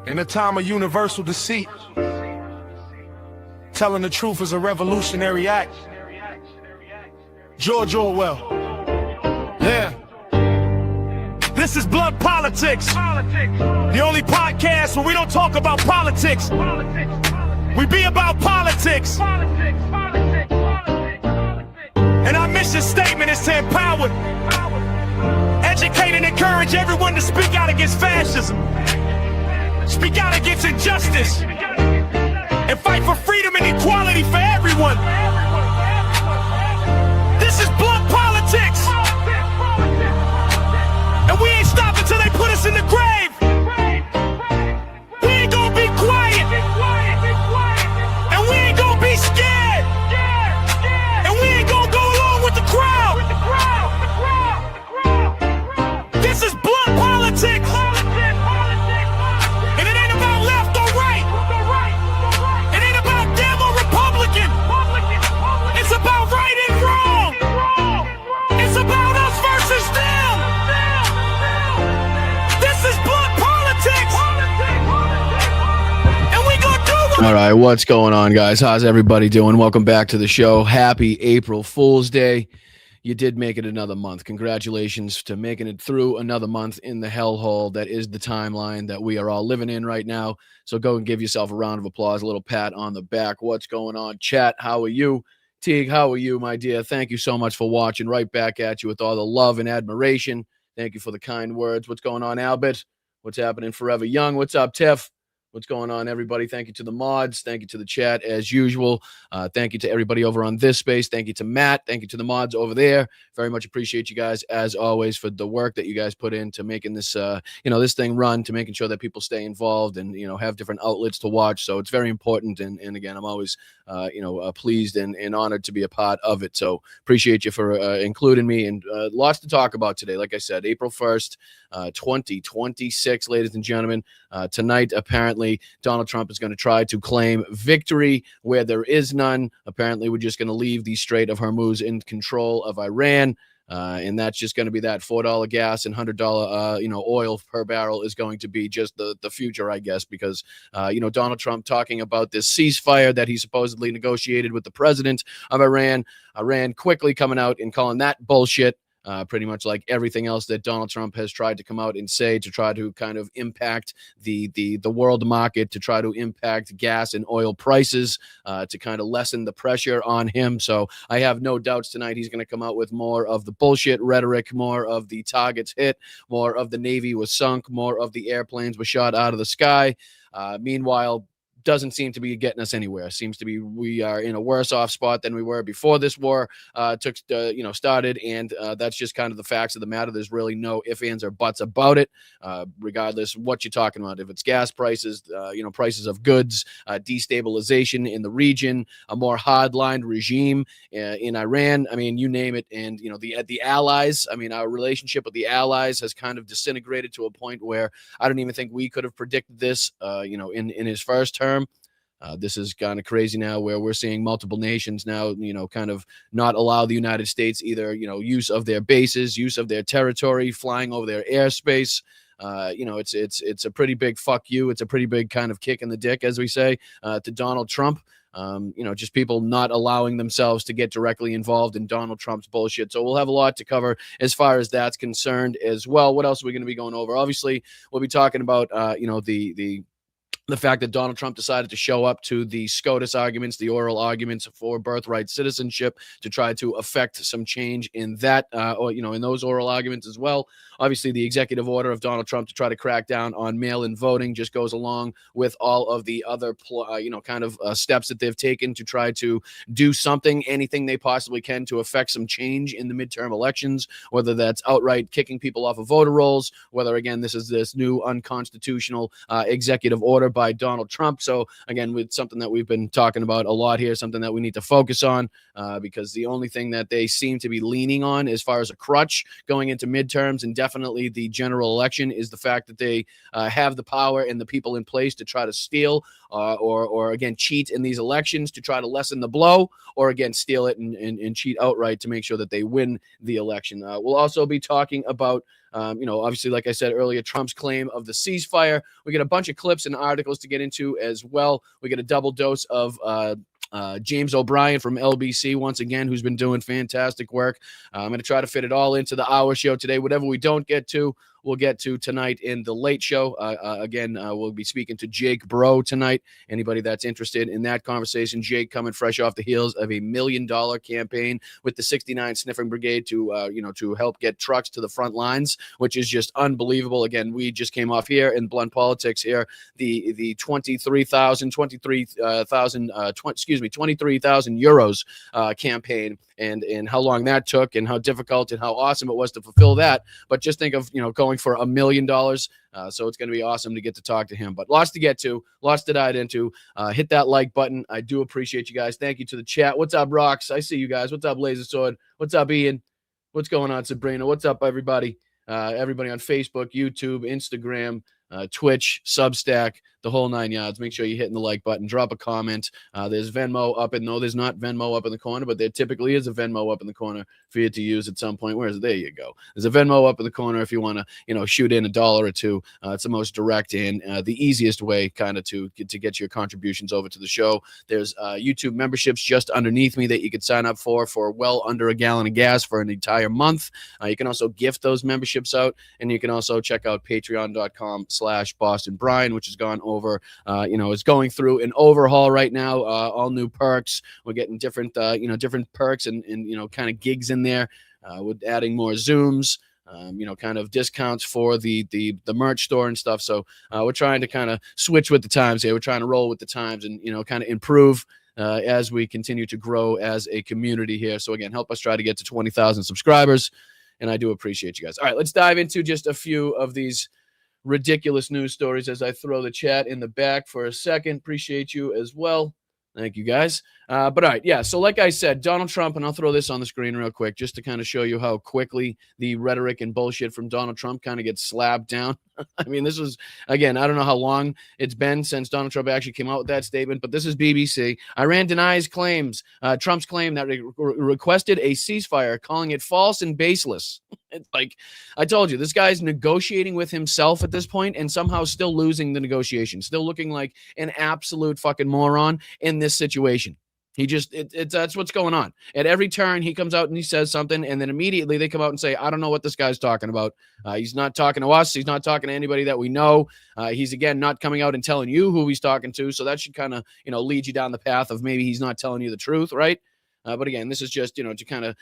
In a time of universal deceit, telling the truth is a revolutionary act. George Orwell. Yeah. This is Blood Politics. The only podcast where we don't talk about politics. We be about politics. And our mission statement is to empower, educate, and encourage everyone to speak out against fascism. Speak out against injustice and fight for freedom and equality for everyone. This is Blood Politics, and we ain't stopping till they put us in the grave. We ain't gonna be quiet, and we ain't gonna be scared, and we ain't gonna go along with the crowd. This is Blood Politics. All right, what's going on, guys? How's everybody doing? Welcome back to the show. Happy April Fool's Day. You did make it another month. Congratulations to making it through another month in the hellhole that is the timeline that we are all living in right now. So go and give yourself a round of applause, a little pat on the back. What's going on, chat? How are you? Teague, how are you, my dear? Thank you so much for watching. Right back at you with all the love and admiration. Thank you for the kind words. What's going on, Albert? What's happening, Forever Young? What's up, Tiff? What's going on, everybody? Thank you to the mods. Thank you to the chat, as usual. Thank you to everybody over on this space. Thank you to Matt. Thank you to the mods over there. Very much appreciate you guys, as always, for the work that you guys put into making this, this thing run, to making sure that people stay involved and, have different outlets to watch. So it's very important. And again, I'm always, pleased and honored to be a part of it. So appreciate you for including me, and lots to talk about today. Like I said, April 1st, 2026, ladies and gentlemen. Tonight, apparently, Donald Trump is going to try to claim victory where there is none. Apparently, we're just going to leave the Strait of Hormuz in control of Iran. And that's just going to be that $4 gas and $100, oil per barrel is going to be just the future, I guess, because, Donald Trump talking about this ceasefire that he supposedly negotiated with the president of Iran quickly coming out and calling that bullshit. Pretty much like everything else that Donald Trump has tried to come out and say to try to kind of impact the world market, to try to impact gas and oil prices, to kind of lessen the pressure on him. So I have no doubts tonight he's going to come out with more of the bullshit rhetoric, more of the targets hit, more of the Navy was sunk, more of the airplanes were shot out of the sky. Meanwhile, doesn't seem to be getting us anywhere. Seems to be we are in a worse off spot than we were before this war started, and that's just kind of the facts of the matter. There's really no ifs, ands, or buts about it, regardless of what you're talking about. If it's gas prices, prices of goods, destabilization in the region, a more hardline regime in Iran. I mean, you name it, and the allies. I mean, our relationship with the allies has kind of disintegrated to a point where I don't even think we could have predicted this. In his first term. This is kind of crazy now, where we're seeing multiple nations now, kind of not allow the United States either, use of their bases, use of their territory, flying over their airspace. It's a pretty big fuck you. It's a pretty big kind of kick in the dick, as we say, to Donald Trump. Just people not allowing themselves to get directly involved in Donald Trump's bullshit. So we'll have a lot to cover as far as that's concerned as well. What else are we going to be going over? Obviously, we'll be talking about, the fact that Donald Trump decided to show up to the SCOTUS arguments, the oral arguments for birthright citizenship, to try to affect some change in that, in those oral arguments as well. Obviously, the executive order of Donald Trump to try to crack down on mail-in voting just goes along with all of the other, steps that they've taken to try to do something, anything they possibly can to affect some change in the midterm elections, whether that's outright kicking people off of voter rolls, whether, again, this is this new unconstitutional executive order by Donald Trump. So again, with something that we've been talking about a lot here, something that we need to focus on, because the only thing that they seem to be leaning on as far as a crutch going into midterms and definitely definitely the general election is the fact that they have the power and the people in place to try to steal or again, cheat in these elections to try to lessen the blow, or again, steal it and cheat outright to make sure that they win the election. We'll also be talking about obviously, like I said earlier, Trump's claim of the ceasefire. We get a bunch of clips and articles to get into as well. We get a double dose of James O'Brien from LBC, once again, who's been doing fantastic work. I'm going to try to fit it all into the hour show today. Whatever we don't get to, we'll get to tonight in the late show. Again, we'll be speaking to Jake Bro tonight. Anybody that's interested in that conversation, Jake coming fresh off the heels of $1 million campaign with the 69 Sniffing Brigade to help get trucks to the front lines, which is just unbelievable. Again, we just came off here in Blunt Politics here, the 23,000 euros campaign, and how long that took and how difficult and how awesome it was to fulfill that. But just think of, going for $1 million. So it's going to be awesome to get to talk to him, but lots to get to, lots to dive into. Hit that like button. I do appreciate you guys. Thank you to the chat. What's up, Rocks? I see you guys. What's up, Laser Sword? What's up, Ian? What's going on, Sabrina? What's up, everybody? Everybody on Facebook, YouTube, Instagram, Twitch, Substack, the whole 9 yards. Make sure you're hitting the like button. Drop a comment. There's Venmo up, and no, there's not Venmo up in the corner, but there typically is a Venmo up in the corner for you to use at some point. Where is it? There you go. There's a Venmo up in the corner if you want to, shoot in $1 or $2. It's the most direct and the easiest way kind of to get your contributions over to the show. There's YouTube memberships just underneath me that you could sign up for well under a gallon of gas for an entire month. You can also gift those memberships out, and you can also check out patreon.com/Boston Brian, which has gone over, is going through an overhaul right now. All new perks. We're getting different perks and kind of gigs in there. With adding more Zooms, kind of discounts for the merch store and stuff. So we're trying to kind of switch with the times here. We're trying to roll with the times and, kind of improve as we continue to grow as a community here. So again, help us try to get to 20,000 subscribers. And I do appreciate you guys. All right, let's dive into just a few of these ridiculous news stories as I throw the chat in the back for a second. Appreciate you as well. Thank you, guys. But all right, yeah. So like I said, Donald Trump, and I'll throw this on the screen real quick just to kind of show you how quickly the rhetoric and bullshit from Donald Trump kind of gets slapped down. I mean, this was, again, I don't know how long it's been since Donald Trump actually came out with that statement, but this is BBC. Iran denies claims, Trump's claim that requested a ceasefire, calling it false and baseless. It's like, I told you, this guy's negotiating with himself at this point and somehow still losing the negotiation, still looking like an absolute fucking moron in this situation. He just, that's what's going on. At every turn, he comes out and he says something, and then immediately they come out and say, I don't know what this guy's talking about. He's not talking to us. He's not talking to anybody that we know. He's, again, not coming out and telling you who he's talking to. So that should kind of, lead you down the path of maybe he's not telling you the truth, right? But again, this is just, to kind of,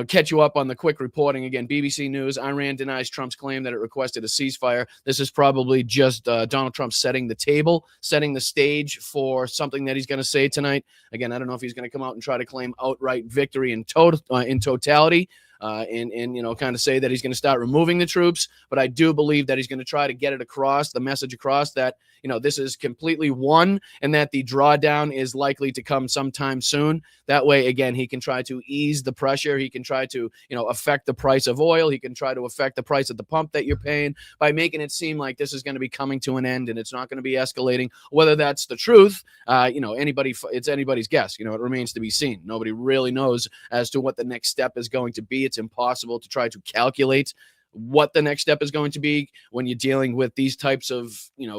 catch you up on the quick reporting. Again, BBC News, Iran denies Trump's claim that it requested a ceasefire. This is probably just Donald Trump setting the table, setting the stage for something that he's going to say tonight. Again, I don't know if he's going to come out and try to claim outright victory in totality. And kind of say that he's going to start removing the troops. But I do believe that he's going to try to get it across, the message across that, this is completely won and that the drawdown is likely to come sometime soon. That way, again, he can try to ease the pressure. He can try to, affect the price of oil. He can try to affect the price at the pump that you're paying by making it seem like this is going to be coming to an end and it's not going to be escalating. Whether that's the truth, it's anybody's guess. It remains to be seen. Nobody really knows as to what the next step is going to be. It's impossible to try to calculate what the next step is going to be when you're dealing with these types of,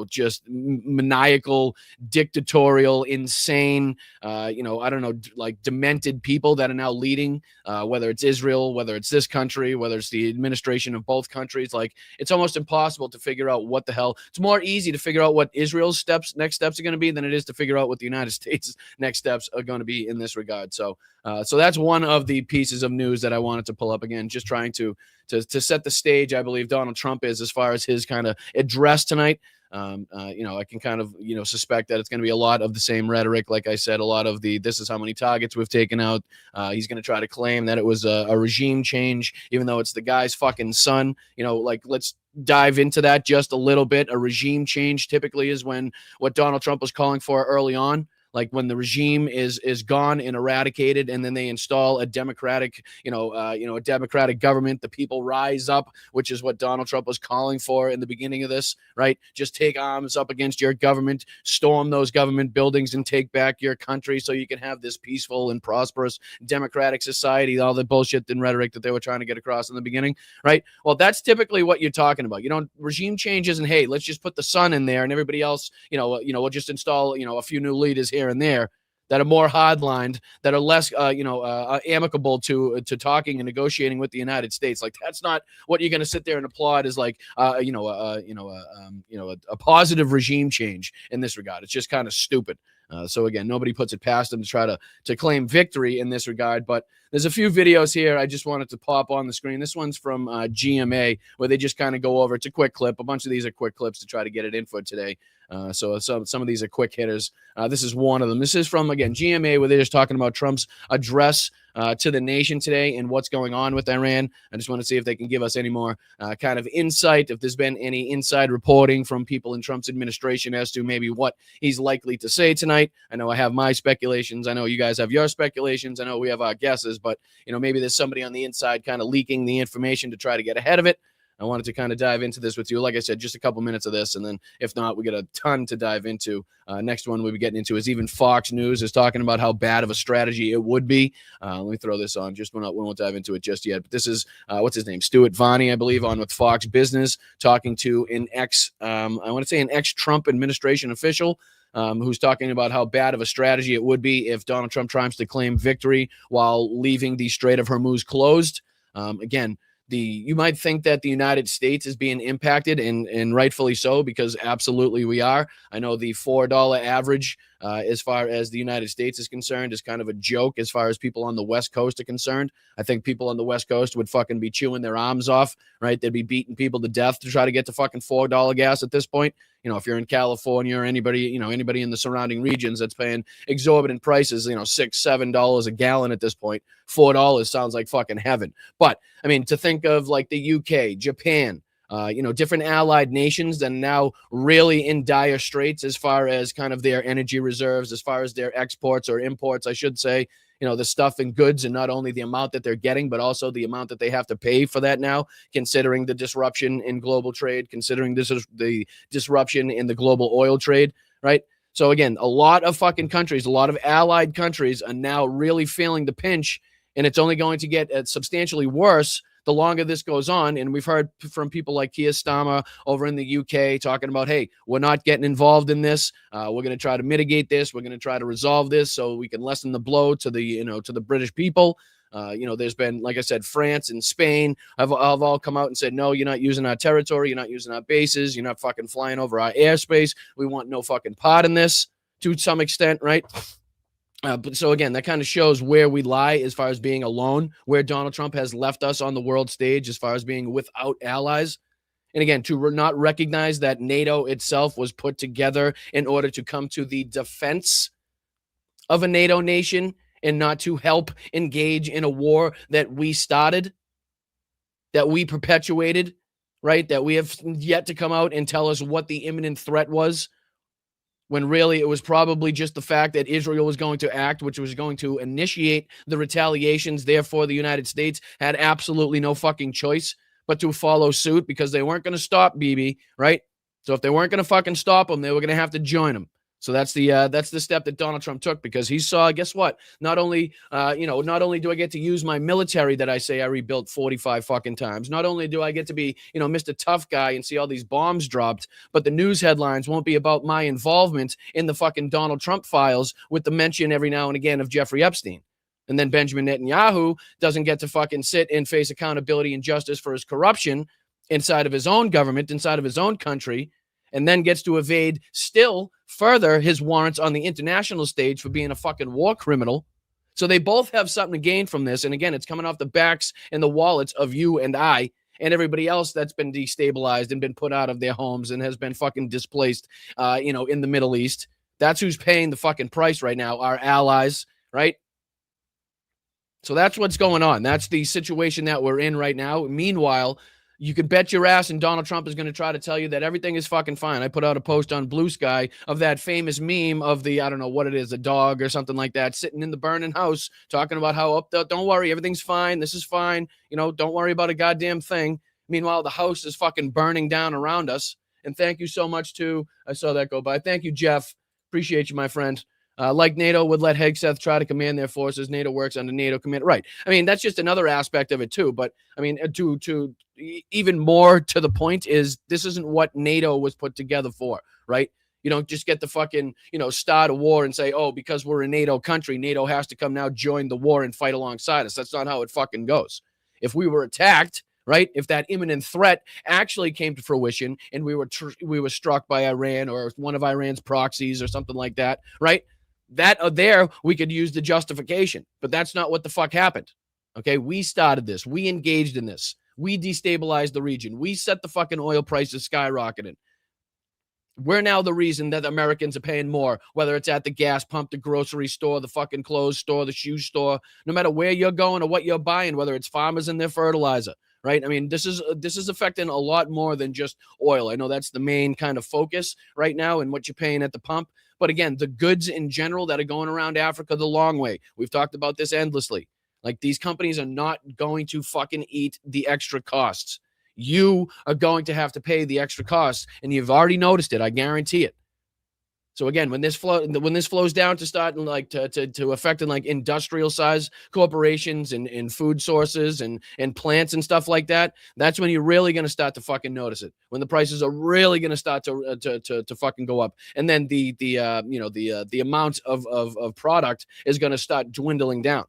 just maniacal, dictatorial, insane, I don't know, like demented people that are now leading, whether it's Israel, whether it's this country, whether it's the administration of both countries. Like, it's almost impossible to figure out what the hell. It's more easy to figure out what Israel's next steps are going to be than it is to figure out what the United States' next steps are going to be in this regard. So that's one of the pieces of news that I wanted to pull up. Again, just trying to set the stage. I believe Donald Trump is, as far as his kind of address tonight. I can kind of, suspect that it's going to be a lot of the same rhetoric. Like I said, a lot of this is how many targets we've taken out. He's going to try to claim that it was a regime change, even though it's the guy's fucking son. Let's dive into that just a little bit. A regime change typically is what Donald Trump was calling for early on. Like when the regime is gone and eradicated, and then they install a democratic, a democratic government, the people rise up, which is what Donald Trump was calling for in the beginning of this, right? Just take arms up against your government, storm those government buildings, and take back your country so you can have this peaceful and prosperous democratic society. All the bullshit and rhetoric that they were trying to get across in the beginning, right? Well, that's typically what you're talking about. Regime changes, and hey, let's just put the sun in there, and everybody else, we'll just install, a few new leaders here and there that are more hardlined, that are less, amicable to talking and negotiating with the United States. Like, that's not what you're going to sit there and applaud as like, a positive regime change in this regard. It's just kind of stupid. So again, nobody puts it past them to try to claim victory in this regard. But there's a few videos here I just wanted to pop on the screen. This one's from GMA, where they just kind of go over. It's a quick clip. A bunch of these are quick clips to try to get it in for today. So some of these are quick hitters. This is one of them. This is from, again, GMA, where they're just talking about Trump's address to the nation today and what's going on with Iran. I just want to see if they can give us any more kind of insight, if there's been any inside reporting from people in Trump's administration as to maybe what he's likely to say tonight. I know I have my speculations. I know you guys have your speculations. I know we have our guesses, but maybe there's somebody on the inside kind of leaking the information to try to get ahead of it. I wanted to kind of dive into this with you. Like I said, just a couple minutes of this, and then if not, we got a ton to dive into. Next one we'll be getting into is even Fox News is talking about how bad of a strategy it would be. Let me throw this on. We won't dive into it just yet. But this is, what's his name? Stuart Varney, I believe, on with Fox Business, talking to an ex-Trump administration official, who's talking about how bad of a strategy it would be if Donald Trump tries to claim victory while leaving the Strait of Hormuz closed. Again, you might think that the United States is being impacted, and rightfully so, because absolutely we are. I know the $4 average, as far as the United States is concerned, is kind of a joke as far as people on the West Coast are concerned. I think people on the West Coast would fucking be chewing their arms off, right? They'd be beating people to death to try to get to fucking $4 gas at this point. If you're in California or anybody in the surrounding regions that's paying exorbitant prices, $6, $7 a gallon at this point, $4 sounds like fucking heaven. But I mean, to think of like the UK, Japan, different allied nations that are now really in dire straits as far as kind of their energy reserves, as far as their exports or imports, I should say, the stuff and goods, and not only the amount that they're getting, but also the amount that they have to pay for that now, considering the disruption in global trade, considering this is the disruption in the global oil trade, right? So again, a lot of fucking countries, a lot of allied countries are now really feeling the pinch, and it's only going to get substantially worse the longer this goes on. And we've heard from people like Keir Starmer over in the UK talking about, hey, we're not getting involved in this. We're going to try to mitigate this. We're going to try to resolve this so we can lessen the blow to the British people. There's been, like I said, France and Spain have all come out and said, no, you're not using our territory. You're not using our bases. You're not fucking flying over our airspace. We want no fucking part in this to some extent, right? But so again, that kind of shows where we lie as far as being alone, where Donald Trump has left us on the world stage as far as being without allies. And again, to not recognize that NATO itself was put together in order to come to the defense of a NATO nation and not to help engage in a war that we started, that we perpetuated, right? That we have yet to come out and tell us what the imminent threat was, when really it was probably just the fact that Israel was going to act, which was going to initiate the retaliations. Therefore, the United States had absolutely no fucking choice but to follow suit, because they weren't going to stop Bibi, right? So if they weren't going to fucking stop them, they were going to have to join them. So that's the step that Donald Trump took, because he saw, guess what? Not only do I get to use my military that I say I rebuilt 45 fucking times. Not only do I get to be, Mr. Tough Guy and see all these bombs dropped, but the news headlines won't be about my involvement in the fucking Donald Trump files, with the mention every now and again of Jeffrey Epstein. And then Benjamin Netanyahu doesn't get to fucking sit and face accountability and justice for his corruption inside of his own government, inside of his own country, and then gets to evade still further his warrants on the international stage for being a fucking war criminal. So they both have something to gain from this. And again, it's coming off the backs and the wallets of you and I and everybody else that's been destabilized and been put out of their homes and has been fucking displaced, in the Middle East. That's who's paying the fucking price right now, our allies, right? So that's what's going on. That's the situation that we're in right now. Meanwhile, You can bet your ass and Donald Trump is going to try to tell you that everything is fucking fine. I put out a post on Blue Sky of that famous meme of the, I don't know what it is, a dog or something like that, sitting in the burning house talking about how, don't worry, everything's fine. This is fine. Don't worry about a goddamn thing. Meanwhile, the house is fucking burning down around us. And thank you so much to, I saw that go by. Thank you, Jeff. Appreciate you, my friend. Like NATO would let Hegseth try to command their forces. NATO works under NATO command. Right. I mean, that's just another aspect of it too. But I mean, to even more to the point is this isn't what NATO was put together for, right? You don't just get the fucking, start a war and say, oh, because we're a NATO country, NATO has to come now join the war and fight alongside us. That's not how it fucking goes. If we were attacked, right? If that imminent threat actually came to fruition and we were struck by Iran or one of Iran's proxies or something like that, right? That there we could use the justification, but that's not what the fuck happened. Okay, we started this. We engaged in this. We destabilized the region. We set the fucking oil prices skyrocketing. We're now the reason that Americans are paying more, whether it's at the gas pump, the grocery store, the fucking clothes store, the shoe store, no matter where you're going or what you're buying, whether it's farmers and their fertilizer, right? I mean, this is affecting a lot more than just oil. I know that's the main kind of focus right now and what you're paying at the pump. But again, the goods in general that are going around Africa the long way. We've talked about this endlessly. Like, these companies are not going to fucking eat the extra costs. You are going to have to pay the extra costs, and you've already noticed it. I guarantee it. So again, when this flows down to start like to affecting like industrial size corporations and food sources and plants and stuff like that, that's when you're really going to start to fucking notice it. When the prices are really going to start to fucking go up, and then the amount of product is going to start dwindling down.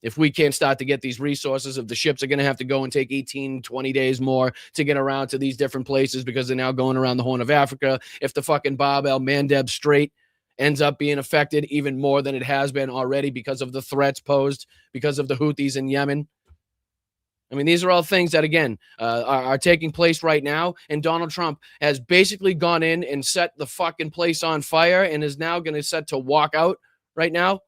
If we can't start to get these resources, if the ships are going to have to go and take 18, 20 days more to get around to these different places because they're now going around the Horn of Africa, if the fucking Bab el-Mandeb Strait ends up being affected even more than it has been already because of the threats posed, because of the Houthis in Yemen. I mean, these are all things that, again, are taking place right now, and Donald Trump has basically gone in and set the fucking place on fire and is now going to set to walk out right now.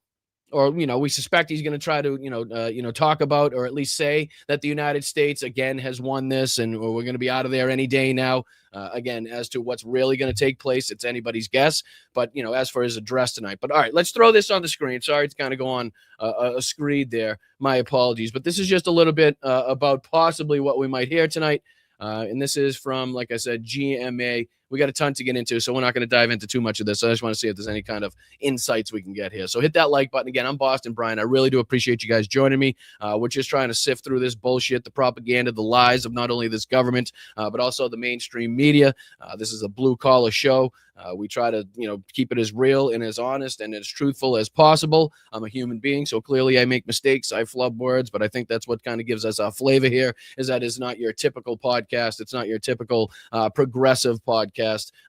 Or, we suspect he's going to try to, talk about or at least say that the United States, again, has won this and we're going to be out of there any day now. Again, as to what's really going to take place, it's anybody's guess. But, as for his address tonight. But all right, let's throw this on the screen. Sorry, it's kind of go on a screed there. My apologies. But this is just a little bit about possibly what we might hear tonight. And this is from, like I said, GMA. We got a ton to get into, so we're not going to dive into too much of this. I just want to see if there's any kind of insights we can get here. So hit that like button. Again, I'm Boston Brian. I really do appreciate you guys joining me. We're just trying to sift through this bullshit, the propaganda, the lies of not only this government, but also the mainstream media. This is a blue-collar show. We try to, keep it as real and as honest and as truthful as possible. I'm a human being, so clearly I make mistakes. I flub words, but I think that's what kind of gives us our flavor here, is that it's not your typical podcast. It's not your typical progressive podcast.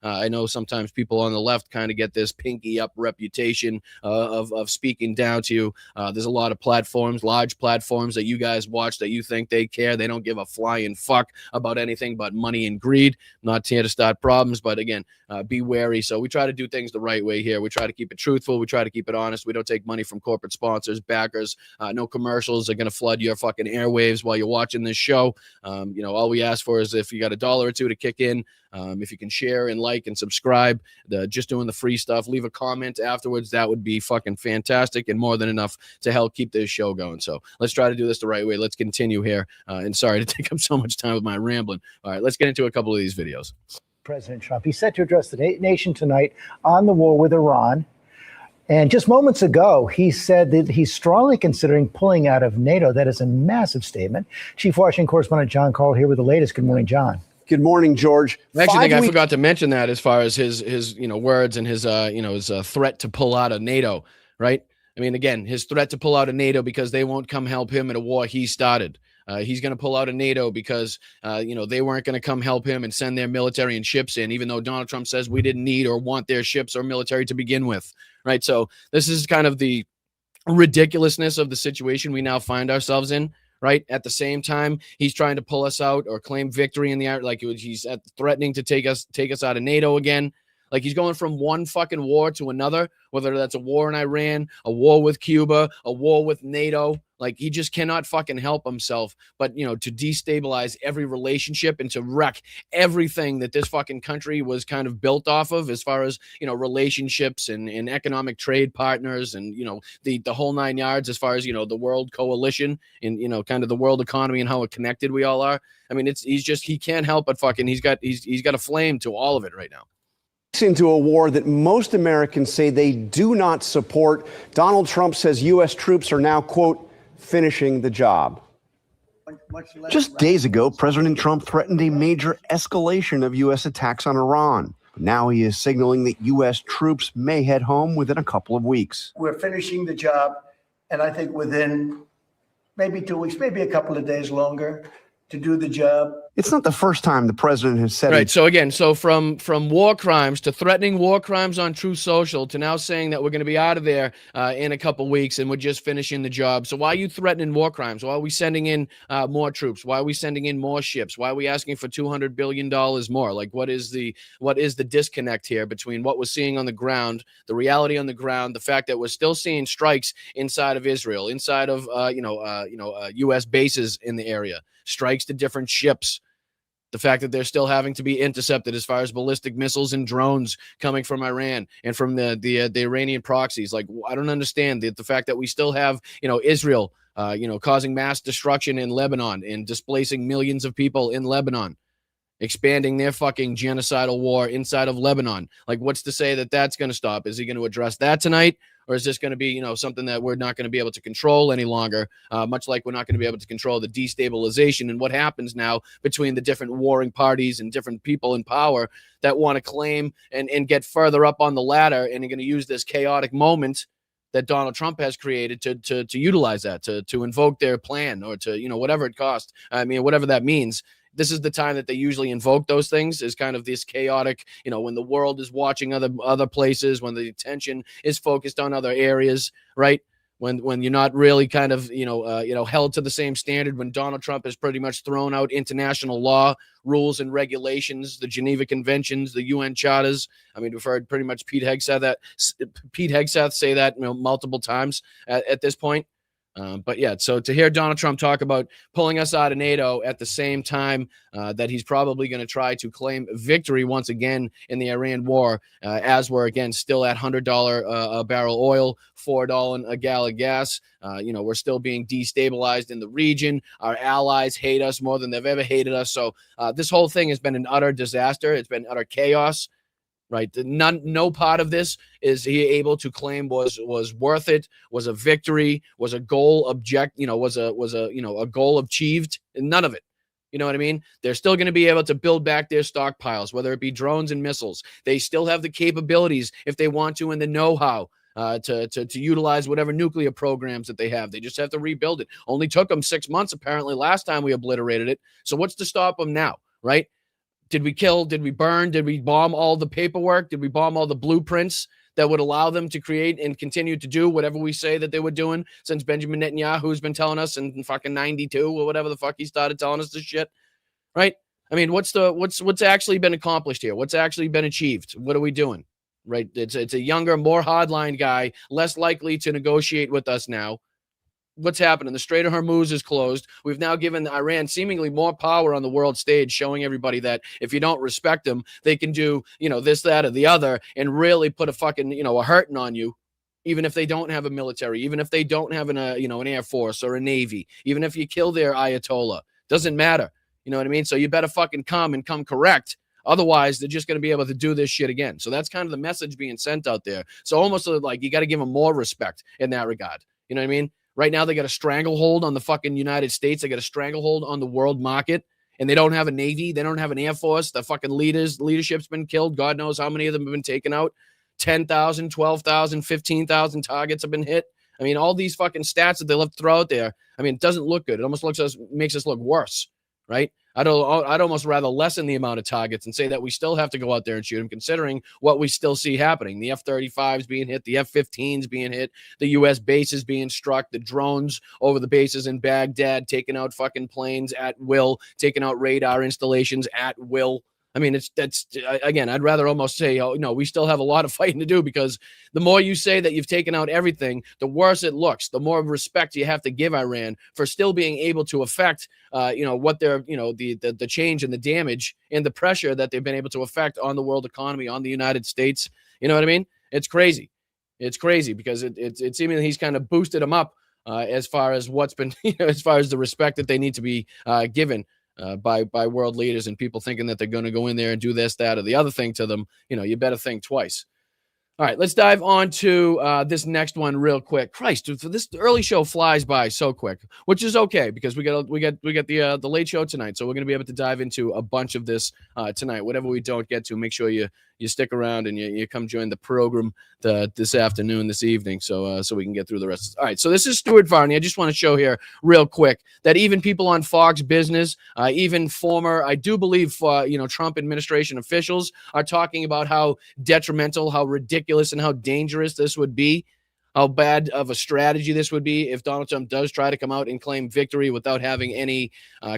I know sometimes people on the left kind of get this pinky up reputation of speaking down to you. There's a lot of platforms, large platforms that you guys watch that you think they care. They don't give a flying fuck about anything but money and greed. I'm not here to start problems, but again, be wary. So we try to do things the right way here. We try to keep it truthful. We try to keep it honest. We don't take money from corporate sponsors, backers. No commercials are going to flood your fucking airwaves while you're watching this show. All we ask for is if you got $1 or $2 to kick in, if you can share and like and subscribe, just doing the free stuff, leave a comment afterwards. That would be fucking fantastic and more than enough to help keep this show going. So let's try to do this the right way. Let's continue here. And sorry to take up so much time with my rambling. All right, let's get into a couple of these videos. President Trump. He's set to address the nation tonight on the war with Iran. And just moments ago, he said that he's strongly considering pulling out of NATO. That is a massive statement. Chief Washington correspondent John Carl here with the latest. Good morning, John. Good morning, George. I actually think I forgot to mention that as far as his words and his threat to pull out of NATO, right? I mean, again, his threat to pull out of NATO because they won't come help him in a war he started. He's going to pull out of NATO because, they weren't going to come help him and send their military and ships in, even though Donald Trump says we didn't need or want their ships or military to begin with. Right. So this is kind of the ridiculousness of the situation we now find ourselves in. Right. At the same time, he's trying to pull us out or claim victory in the air. Like he's threatening to take us out of NATO again. Like he's going from one fucking war to another, whether that's a war in Iran, a war with Cuba, a war with NATO. Like he just cannot fucking help himself, but to destabilize every relationship and to wreck everything that this fucking country was kind of built off of, as far as relationships and economic trade partners and the whole nine yards, as far as the world coalition and kind of the world economy and how connected we all are. I mean, he can't help but fucking he's got a flame to all of it right now. Into a war that most Americans say they do not support. Donald Trump says U.S. troops are now, quote, finishing the job. Just days ago, President Trump threatened a major escalation of U.S. attacks on Iran. But now he is signaling that U.S. troops may head home within a couple of weeks. We're finishing the job, and I think within maybe 2 weeks, maybe a couple of days longer to do the job. It's not the first time the president has said right. So again, from war crimes to threatening war crimes on Truth Social to now saying that we're going to be out of there in a couple weeks and we're just finishing the job. So why are you threatening war crimes? Why are we sending in more troops? Why are we sending in more ships? Why are we asking for $200 billion more? Like, what is the disconnect here between what we're seeing on the ground, the reality on the ground, the fact that we're still seeing strikes inside of Israel, inside of U.S. bases in the area, strikes to different ships. The fact that they're still having to be intercepted as far as ballistic missiles and drones coming from Iran and from the Iranian proxies. Like, I don't understand the fact that we still have, Israel, causing mass destruction in Lebanon and displacing millions of people in Lebanon, expanding their fucking genocidal war inside of Lebanon. Like, what's to say that that's going to stop? Is he going to address that tonight? Or is this going to be, something that we're not going to be able to control any longer, much like we're not going to be able to control the destabilization and what happens now between the different warring parties and different people in power that want to claim and get further up on the ladder and are going to use this chaotic moment that Donald Trump has created to utilize that, to invoke their plan or to, whatever it costs. I mean, whatever that means. This is the time that they usually invoke those things, is kind of this chaotic, when the world is watching other places, when the attention is focused on other areas, right? When you're not really kind of, held to the same standard, when Donald Trump has pretty much thrown out international law, rules and regulations, the Geneva Conventions, the UN charters. I mean, we've heard pretty much Pete Hegseth say that, multiple times at this point. But yeah, so to hear Donald Trump talk about pulling us out of NATO at the same time that he's probably going to try to claim victory once again in the Iran war, as we're again still at $100 a barrel oil, $4 a gallon gas. We're still being destabilized in the region. Our allies hate us more than they've ever hated us. So this whole thing has been an utter disaster. It's been utter chaos. Right. No part of this is he able to claim was worth it, was a victory, was a goal was a goal achieved. None of it. You know what I mean? They're still going to be able to build back their stockpiles, whether it be drones and missiles. They still have the capabilities if they want to and the know-how to utilize whatever nuclear programs that they have. They just have to rebuild it. Only took them 6 months, apparently, last time we obliterated it. So what's to stop them now? Right. Did we kill? Did we burn? Did we bomb all the paperwork? Did we bomb all the blueprints that would allow them to create and continue to do whatever we say that they were doing since Benjamin Netanyahu has been telling us in fucking 92 or whatever the fuck he started telling us this shit? Right? I mean, what's actually been accomplished here? What's actually been achieved? What are we doing? Right? It's a younger, more hardline guy, less likely to negotiate with us now. What's happening? The Strait of Hormuz is closed. We've now given Iran seemingly more power on the world stage, showing everybody that if you don't respect them, they can do, this, that, or the other, and really put a fucking, a hurting on you, even if they don't have a military, even if they don't have an Air Force or a Navy, even if you kill their Ayatollah, doesn't matter. You know what I mean? So you better fucking come correct. Otherwise, they're just going to be able to do this shit again. So that's kind of the message being sent out there. So almost like you got to give them more respect in that regard. You know what I mean? Right now, they got a stranglehold on the fucking United States. They got a stranglehold on the world market, and they don't have a Navy. They don't have an Air Force. The fucking leadership's been killed. God knows how many of them have been taken out. 10,000, 12,000, 15,000 targets have been hit. I mean, all these fucking stats that they love to throw out there. I mean, it doesn't look good. It almost makes us look worse, right? I'd almost rather lessen the amount of targets and say that we still have to go out there and shoot them, considering what we still see happening. The F-35s being hit, the F-15s being hit, the U.S. bases being struck, the drones over the bases in Baghdad, taking out fucking planes at will, taking out radar installations at will. I mean, again, I'd rather almost say, oh, no, we still have a lot of fighting to do, because the more you say that you've taken out everything, the worse it looks, the more respect you have to give Iran for still being able to affect, what they're, the change and the damage and the pressure that they've been able to affect on the world economy, on the United States. You know what I mean? It's crazy. It's crazy because it's seemingly he's kind of boosted them up as far as what's been, as far as the respect that they need to be given by world leaders, and people thinking that they're going to go in there and do this, that, or the other thing to them. You better think twice. All right, let's dive on to this next one real quick. Christ, this early show flies by so quick, which is okay because we got the late show tonight, so we're going to be able to dive into a bunch of this tonight. Whatever we don't get to, make sure you stick around and you come join the program this afternoon, this evening, so we can get through the rest. All right, so this is Stuart Varney. I just want to show here real quick that even people on Fox Business, even former, I do believe, Trump administration officials are talking about how detrimental, how ridiculous, and how dangerous this would be, how bad of a strategy this would be if Donald Trump does try to come out and claim victory without having any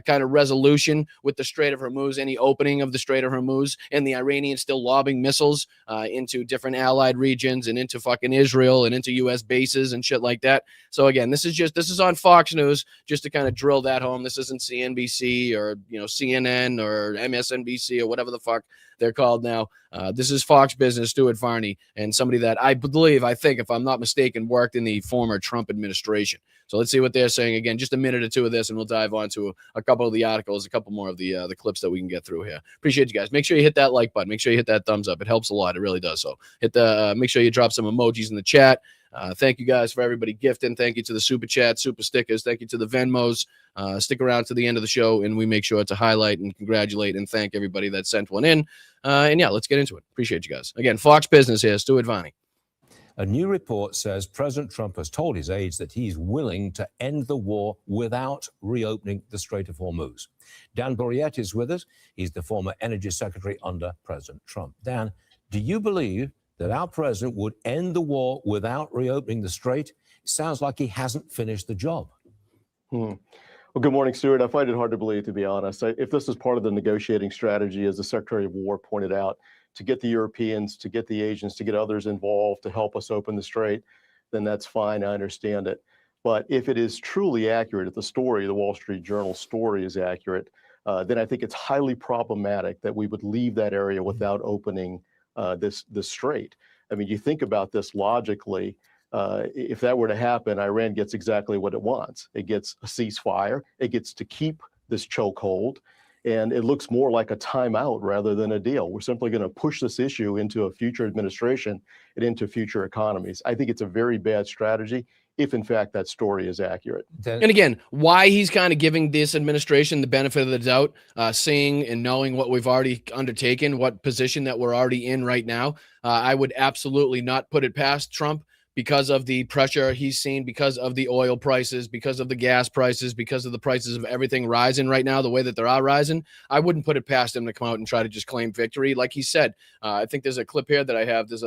kind of resolution with the Strait of Hormuz, any opening of the Strait of Hormuz, and the Iranians still lobbing missiles into different allied regions and into fucking Israel and into U.S. bases and shit like that. So again, this is on Fox News, just to kind of drill that home. This isn't CNBC or CNN or MSNBC or whatever the fuck they're called now. This is Fox Business, Stuart Varney, and somebody that I think, if I'm not mistaken, worked in the former Trump administration. So let's see what they're saying. Again, just a minute or two of this, and we'll dive on to a couple of the articles, a couple more of the clips that we can get through here. Appreciate you guys. Make sure you hit that like button. Make sure you hit that thumbs up. It helps a lot. It really does. So make sure you drop some emojis in the chat. Thank you guys for everybody gifting. Thank you to the super chat, super stickers. Thank you to the Venmos. Stick around to the end of the show, and we make sure to highlight and congratulate and thank everybody that sent one in. And yeah, let's get into it. Appreciate you guys. Again, Fox Business here, Stuart Varney. A new report says President Trump has told his aides that he's willing to end the war without reopening the Strait of Hormuz. Dan Buriet is with us. He's the former energy secretary under President Trump. Dan, do you believe that our president would end the war without reopening the Strait? It sounds like he hasn't finished the job. Well, good morning, Stuart. I find it hard to believe, to be honest. If this is part of the negotiating strategy, as the Secretary of War pointed out, to get the Europeans, to get the Asians, to get others involved to help us open the Strait, then that's fine. I understand it. But if it is truly accurate, if the story, the Wall Street Journal story is accurate, then I think it's highly problematic that we would leave that area without opening this Strait. I mean, you think about this logically. If that were to happen, Iran gets exactly what it wants. It gets a ceasefire. It gets to keep this chokehold. And it looks more like a timeout rather than a deal. We're simply going to push this issue into a future administration and into future economies. I think it's a very bad strategy if, in fact, that story is accurate. And again, why he's kind of giving this administration the benefit of the doubt, seeing and knowing what we've already undertaken, what position that we're already in right now, I would absolutely not put it past Trump, because of the pressure he's seen, because of the oil prices, because of the gas prices, because of the prices of everything rising right now, the way that they're all rising. I wouldn't put it past him to come out and try to just claim victory. Like he said, I think there's a clip here that I have. There's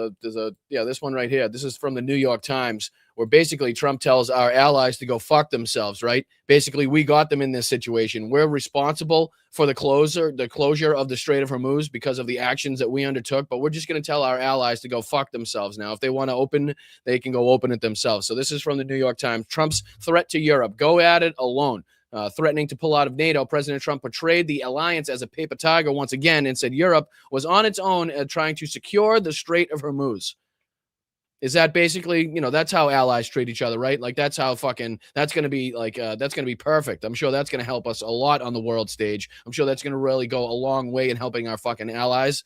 this one right here. This is from the New York Times, where basically Trump tells our allies to go fuck themselves, right? Basically, we got them in this situation. We're responsible for the closure of the Strait of Hormuz because of the actions that we undertook, but we're just going to tell our allies to go fuck themselves now. If they want to open, they can go open it themselves. So this is from the New York Times. Trump's threat to Europe: go at it alone. Threatening to pull out of NATO, President Trump portrayed the alliance as a paper tiger once again and said Europe was on its own trying to secure the Strait of Hormuz. Is that basically, that's how allies treat each other, right? Like that's going to be that's going to be perfect. I'm sure that's going to help us a lot on the world stage. I'm sure that's going to really go a long way in helping our fucking allies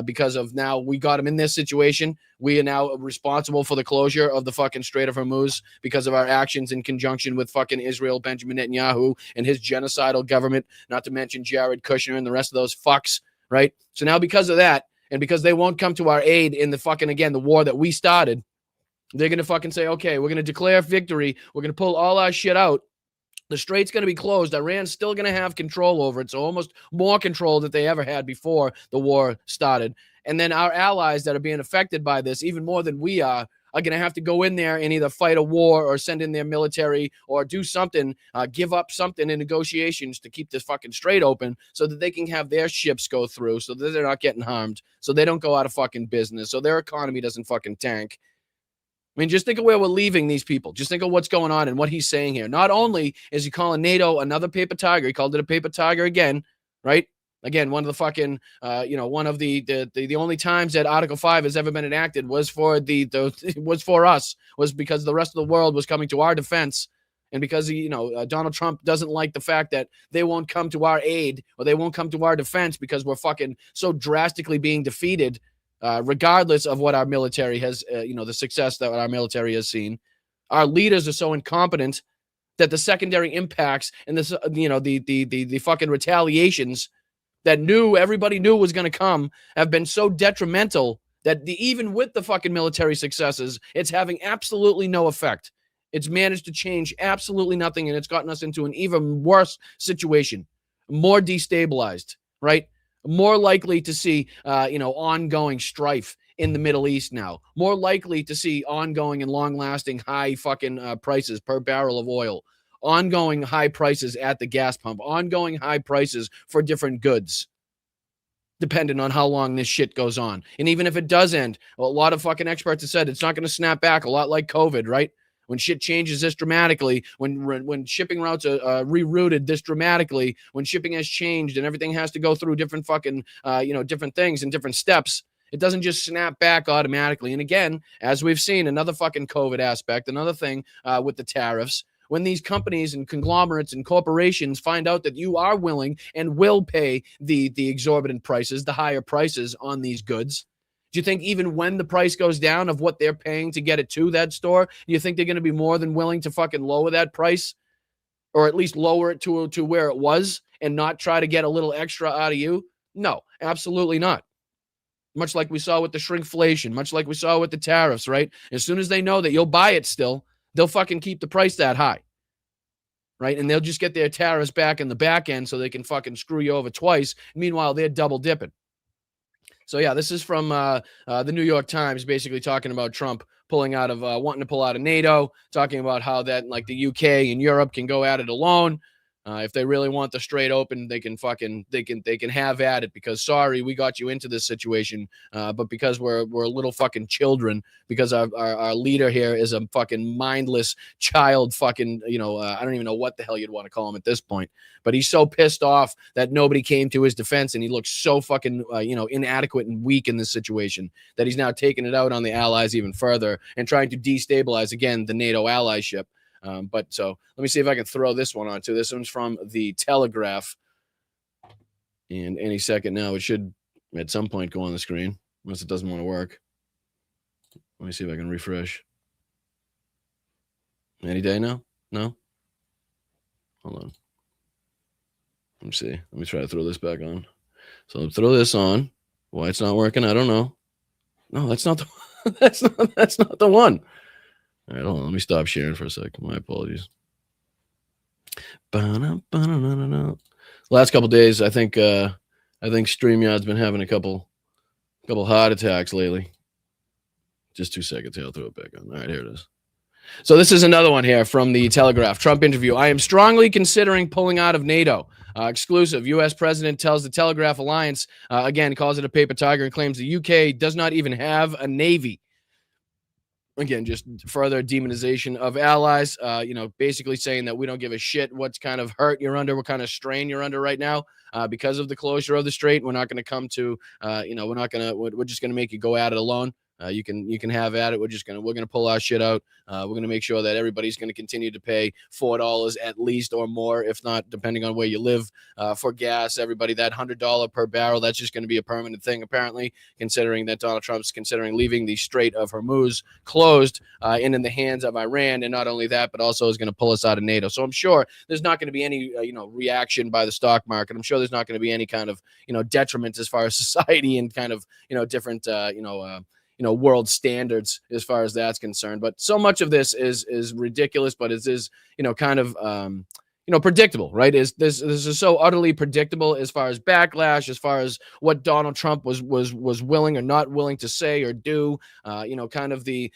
because of now we got them in this situation. We are now responsible for the closure of the fucking Strait of Hormuz because of our actions in conjunction with fucking Israel, Benjamin Netanyahu and his genocidal government, not to mention Jared Kushner and the rest of those fucks, right? So now because of that, and because they won't come to our aid in the fucking, again, the war that we started, they're going to fucking say, okay, we're going to declare victory. We're going to pull all our shit out. The Strait's going to be closed. Iran's still going to have control over it. So almost more control that they ever had before the war started. And then our allies that are being affected by this, even more than we are are going to have to go in there and either fight a war or send in their military or do something, give up something in negotiations to keep this fucking strait open so that they can have their ships go through, so that they're not getting harmed, so they don't go out of fucking business, so their economy doesn't fucking tank. I mean, just think of where we're leaving these people. Just think of what's going on and what he's saying here. Not only is he calling NATO another paper tiger, he called it a paper tiger again, right? Again, one of the fucking, one of the only times that Article 5 has ever been enacted was for was for us, was because the rest of the world was coming to our defense. And because, Donald Trump doesn't like the fact that they won't come to our aid or they won't come to our defense because we're fucking so drastically being defeated. Regardless of what our military has, the success that our military has seen, our leaders are so incompetent that the secondary impacts and this, the fucking retaliations that everybody knew was going to come have been so detrimental that even with the fucking military successes, it's having absolutely no effect. It's managed to change absolutely nothing, and it's gotten us into an even worse situation, more destabilized, right? More likely to see, ongoing strife in the Middle East now. More likely to see ongoing and long-lasting high fucking prices per barrel of oil. Ongoing high prices at the gas pump. Ongoing high prices for different goods. Depending on how long this shit goes on. And even if it does end, a lot of fucking experts have said it's not going to snap back, a lot like COVID, right? When shit changes this dramatically, when shipping routes are rerouted this dramatically, when shipping has changed and everything has to go through different fucking, different things and different steps, it doesn't just snap back automatically. And again, as we've seen, another fucking COVID aspect, another thing with the tariffs, when these companies and conglomerates and corporations find out that you are willing and will pay the exorbitant prices, the higher prices on these goods, do you think even when the price goes down of what they're paying to get it to that store, do you think they're going to be more than willing to fucking lower that price, or at least lower it to where it was and not try to get a little extra out of you? No, absolutely not. Much like we saw with the shrinkflation, much like we saw with the tariffs, right? As soon as they know that you'll buy it still, they'll fucking keep the price that high, right? And they'll just get their tariffs back in the back end so they can fucking screw you over twice. Meanwhile, they're double dipping. So, yeah, this is from the New York Times, basically talking about Trump wanting to pull out of NATO, talking about how that, like, the UK and Europe can go at it alone. If they really want the strait open, they can have at it, because sorry, we got you into this situation. But because we're little fucking children, because our leader here is a fucking mindless child, fucking, I don't even know what the hell you'd want to call him at this point, but he's so pissed off that nobody came to his defense, and he looks so fucking, inadequate and weak in this situation that he's now taking it out on the allies even further and trying to destabilize again the NATO allyship. But so let me see if I can throw this one on too. This one's from the Telegraph. And any second now, it should at some point go on the screen, unless it doesn't want to work. Let me see if I can refresh. Any day now? No? Hold on. Let me see. Let me try to throw this back on. So I'll throw this on. Why it's not working, I don't know. No, that's not the that's not the one. All right, hold on. Let me stop sharing for a second. My apologies. Last couple days, I think StreamYard's been having a couple heart attacks lately. Just 2 seconds here. I'll throw it back on. All right, here it is. So this is another one here from the Telegraph. Trump interview. I am strongly considering pulling out of NATO. Exclusive. U.S. President tells the Telegraph Alliance, again, calls it a paper tiger, and claims the UK does not even have a navy. Again, just further demonization of allies, basically saying that we don't give a shit what kind of hurt you're under, what kind of strain you're under right now because of the closure of the strait. We're not going to come to, we're just going to make you go at it alone. You can have at it. We're going to pull our shit out. We're going to make sure that everybody's going to continue to pay $4 at least or more, if not, depending on where you live, for gas. Everybody, that $100 per barrel, that's just going to be a permanent thing, apparently, considering that Donald Trump's considering leaving the Strait of Hormuz closed and in the hands of Iran. And not only that, but also is going to pull us out of NATO. So I'm sure there's not going to be any, reaction by the stock market. I'm sure there's not going to be any kind of, detriment as far as society and kind of, different, world standards as far as that's concerned. But so much of this is ridiculous, but it is, kind of, predictable, right? This is so utterly predictable as far as backlash, as far as what Donald Trump was willing or not willing to say or do. Kind of the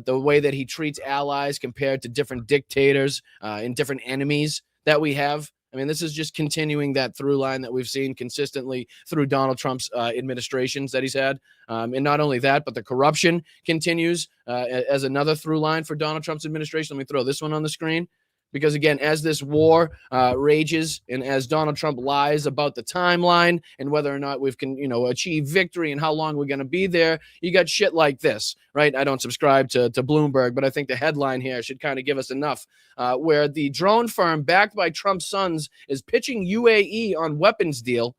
way that he treats allies compared to different dictators and different enemies that we have. I mean, this is just continuing that through line that we've seen consistently through Donald Trump's administrations that he's had. And not only that, but the corruption continues as another through line for Donald Trump's administration. Let me throw this one on the screen. Because, again, as this war rages and as Donald Trump lies about the timeline and whether or not we've can, achieve victory and how long we're going to be there, you got shit like this, right? I don't subscribe to Bloomberg, but I think the headline here should kind of give us enough where the drone firm backed by Trump's sons is pitching UAE on weapons deal.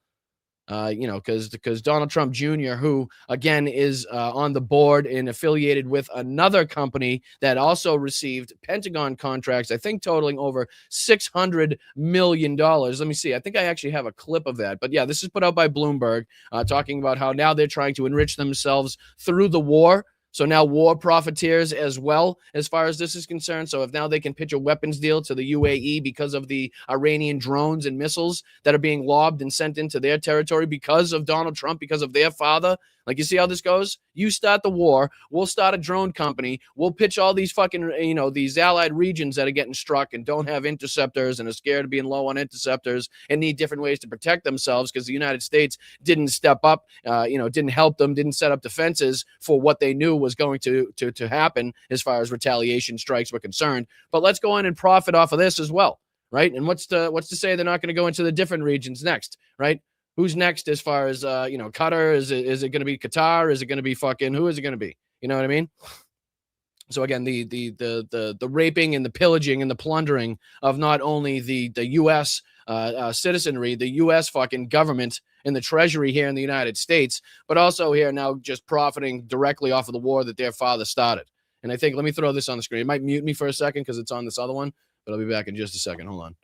Because Donald Trump Jr., who, again, is on the board and affiliated with another company that also received Pentagon contracts, I think totaling over $600 million. Let me see. I think I actually have a clip of that. But, yeah, this is put out by Bloomberg talking about how now they're trying to enrich themselves through the war. So now war profiteers as well, as far as this is concerned. So if now they can pitch a weapons deal to the UAE because of the Iranian drones and missiles that are being lobbed and sent into their territory because of Donald Trump, because of their father. Like, you see how this goes? You start the war. We'll start a drone company. We'll pitch all these fucking, these allied regions that are getting struck and don't have interceptors and are scared of being low on interceptors and need different ways to protect themselves because the United States didn't step up, didn't help them, didn't set up defenses for what they knew was going to happen as far as retaliation strikes were concerned. But let's go in and profit off of this as well, right? And what's to say they're not going to go into the different regions next, right? Who's next as far as, Qatar? Is it going to be Qatar? Is it going to be who is it going to be? You know what I mean? So again, the raping and the pillaging and the plundering of not only the U.S. Citizenry, the U.S. fucking government and the treasury here in the United States, but also here now just profiting directly off of the war that their father started. And I think, let me throw this on the screen. It might mute me for a second because it's on this other one, but I'll be back in just a second. Hold on.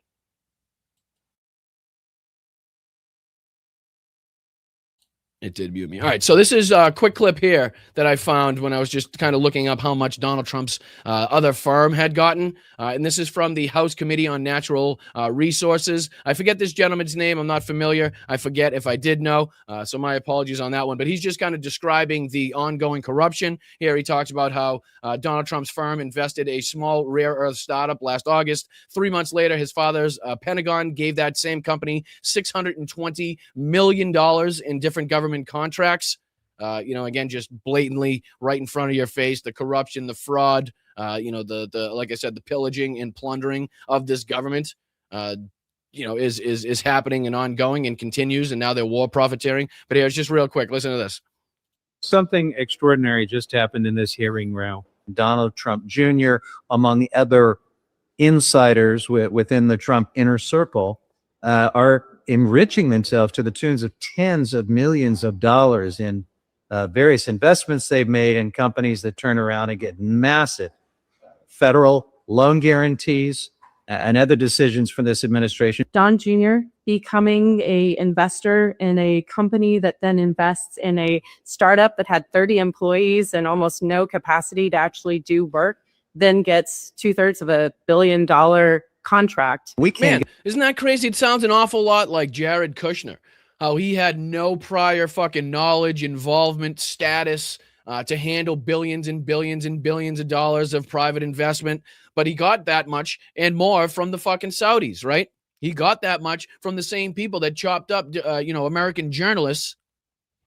It did mute me. All right, so this is a quick clip here that I found when I was just kind of looking up how much Donald Trump's other firm had gotten. And this is from the House Committee on Natural Resources. I forget this gentleman's name. I'm not familiar. I forget if I did know. So my apologies on that one. But he's just kind of describing the ongoing corruption. Here he talks about how Donald Trump's firm invested a small rare earth startup last August. 3 months later, his father's Pentagon gave that same company $620 million in different government contracts. Again, just blatantly right in front of your face, the corruption, the fraud, the like I said, the pillaging and plundering of this government, is happening and ongoing and continues. And now they're war profiteering. But here's just real quick. Listen to this. Something extraordinary just happened in this hearing round. Donald Trump Jr., among the other insiders within the Trump inner circle, are enriching themselves to the tunes of tens of millions of dollars in various investments they've made in companies that turn around and get massive federal loan guarantees and other decisions from this administration. Don Jr. becoming a investor in a company that then invests in a startup that had 30 employees and almost no capacity to actually do work, then gets 2/3 of $1 billion contract. We can't. Man, isn't that crazy? It sounds an awful lot like Jared Kushner, how he had no prior fucking knowledge, involvement, status to handle billions and billions and billions of dollars of private investment. But he got that much and more from the fucking Saudis, right? He got that much from the same people that chopped up, American journalists,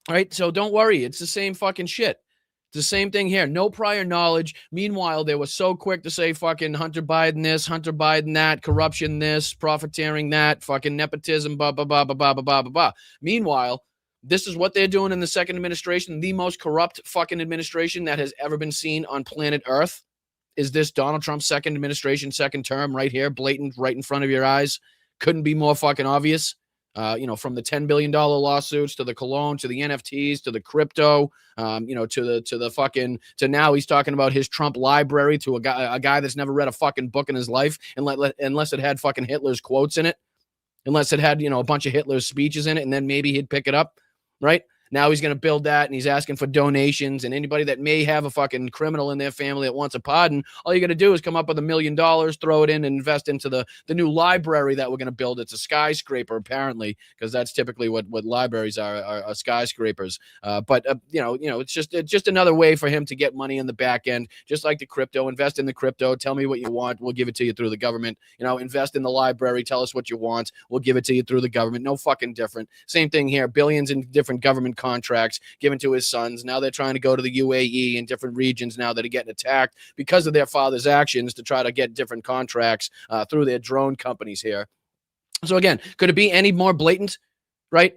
right? So don't worry. It's the same fucking shit. It's the same thing here. No prior knowledge. Meanwhile, they were so quick to say fucking Hunter Biden this, Hunter Biden that, corruption this, profiteering that, fucking nepotism, blah, blah, blah, blah, blah, blah, blah, blah. Meanwhile, this is what they're doing in the second administration. The most corrupt fucking administration that has ever been seen on planet Earth is this Donald Trump second administration, second term right here, blatant, right in front of your eyes. Couldn't be more fucking obvious. From the $10 billion lawsuits to the cologne, to the NFTs, to the crypto, to now he's talking about his Trump library to a guy that's never read a fucking book in his life, unless it had fucking Hitler's quotes in it, unless it had, a bunch of Hitler's speeches in it, and then maybe he'd pick it up, right? Now he's going to build that, and he's asking for donations. And anybody that may have a fucking criminal in their family that wants a pardon, all you got to do is come up with $1 million, throw it in, and invest into the new library that we're going to build. It's a skyscraper, apparently, because that's typically what libraries are skyscrapers. But it's just another way for him to get money in the back end, just like the crypto. Invest in the crypto. Tell me what you want. We'll give it to you through the government. Invest in the library. Tell us what you want. We'll give it to you through the government. No fucking different. Same thing here. Billions in different government contracts given to his sons. Now they're trying to go to the UAE and different regions now that are getting attacked because of their father's actions to try to get different contracts through their drone companies here. So again, could it be any more blatant, right?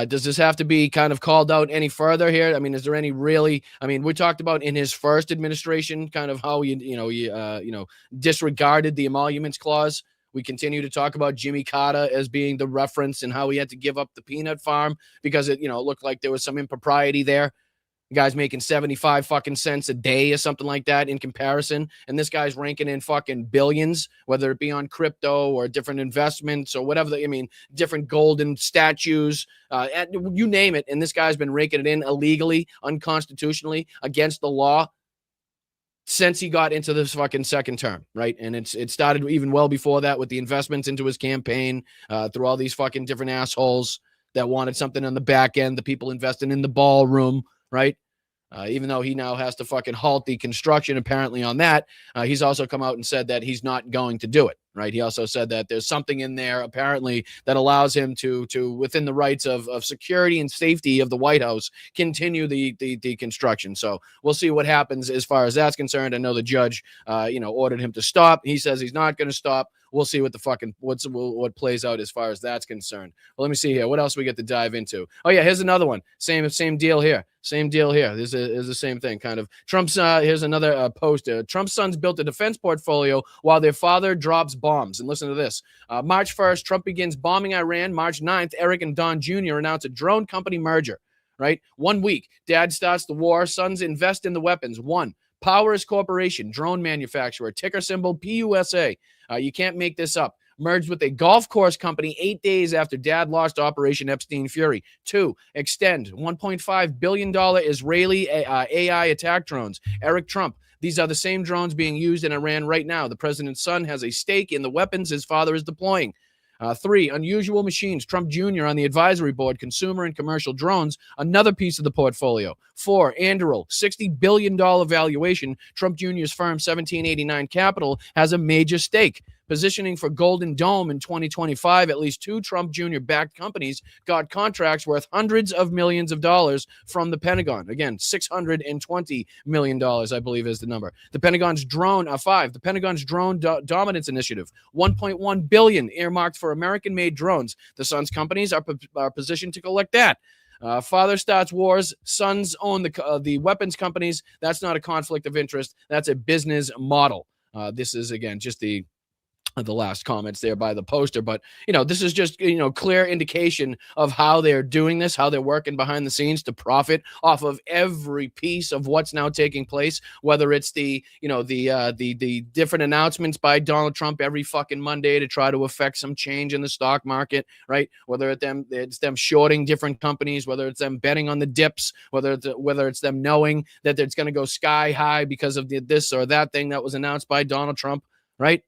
Does this have to be kind of called out any further here? I mean, is there any really? I mean, we talked about in his first administration, kind of how he disregarded the emoluments clause. We continue to talk about Jimmy Carter as being the reference and how he had to give up the peanut farm because it looked like there was some impropriety there. The guy's making 75 fucking cents a day or something like that in comparison. And this guy's ranking in fucking billions, whether it be on crypto or different investments or whatever. Different golden statues, you name it. And this guy's been raking it in illegally, unconstitutionally, against the law since he got into this fucking second term, right? And it started even well before that with the investments into his campaign through all these fucking different assholes that wanted something on the back end, the people investing in the ballroom, right? Even though he now has to fucking halt the construction apparently on that, he's also come out and said that he's not going to do it, right? He also said that there's something in there apparently that allows him to within the rights of security and safety of the White House, continue the construction. So we'll see what happens as far as that's concerned. I know the judge, ordered him to stop. He says he's not going to stop. We'll see what plays out as far as that's concerned. Well, let me see here. What else we get to dive into? Oh yeah, here's another one. Same deal here. Same deal here. This is the same thing, kind of. Trump's here's another poster. Trump's sons built a defense portfolio while their father drops bombs. And listen to this. March 1st, Trump begins bombing Iran. March 9th, Eric and Don Jr. announce a drone company merger. Right? 1 week, dad starts the war. Sons invest in the weapons. Powers Corporation, drone manufacturer, ticker symbol PUSA. You can't make this up. Merged with a golf course company 8 days after dad lost Operation Epstein Fury. 2, extend $1.5 billion Israeli AI attack drones. Eric Trump. These are the same drones being used in Iran right now. The president's son has a stake in the weapons his father is deploying. 3, unusual machines. Trump Jr. on the advisory board, consumer and commercial drones, another piece of the portfolio. 4, Anduril, $60 billion valuation. Trump Jr.'s firm, 1789 Capital, has a major stake. Positioning for Golden Dome in 2025, at least 2 Trump Jr.-backed companies got contracts worth hundreds of millions of dollars from the Pentagon. Again, $620 million, I believe, is the number. The Pentagon's drone, 5, the Pentagon's drone dominance initiative, $1.1 billion earmarked for American-made drones. The Sons companies are positioned to collect that. Father starts wars, sons own the weapons companies. That's not a conflict of interest. That's a business model. This is, again, just the last comments there by the poster, but this is just clear indication of how they're doing this, how they're working behind the scenes to profit off of every piece of what's now taking place, whether it's the different announcements by Donald Trump every fucking Monday to try to affect some change in the stock market, right? Whether it's them shorting different companies, whether it's them betting on the dips, whether it's them knowing that it's going to go sky high because of this or that thing that was announced by Donald Trump, right?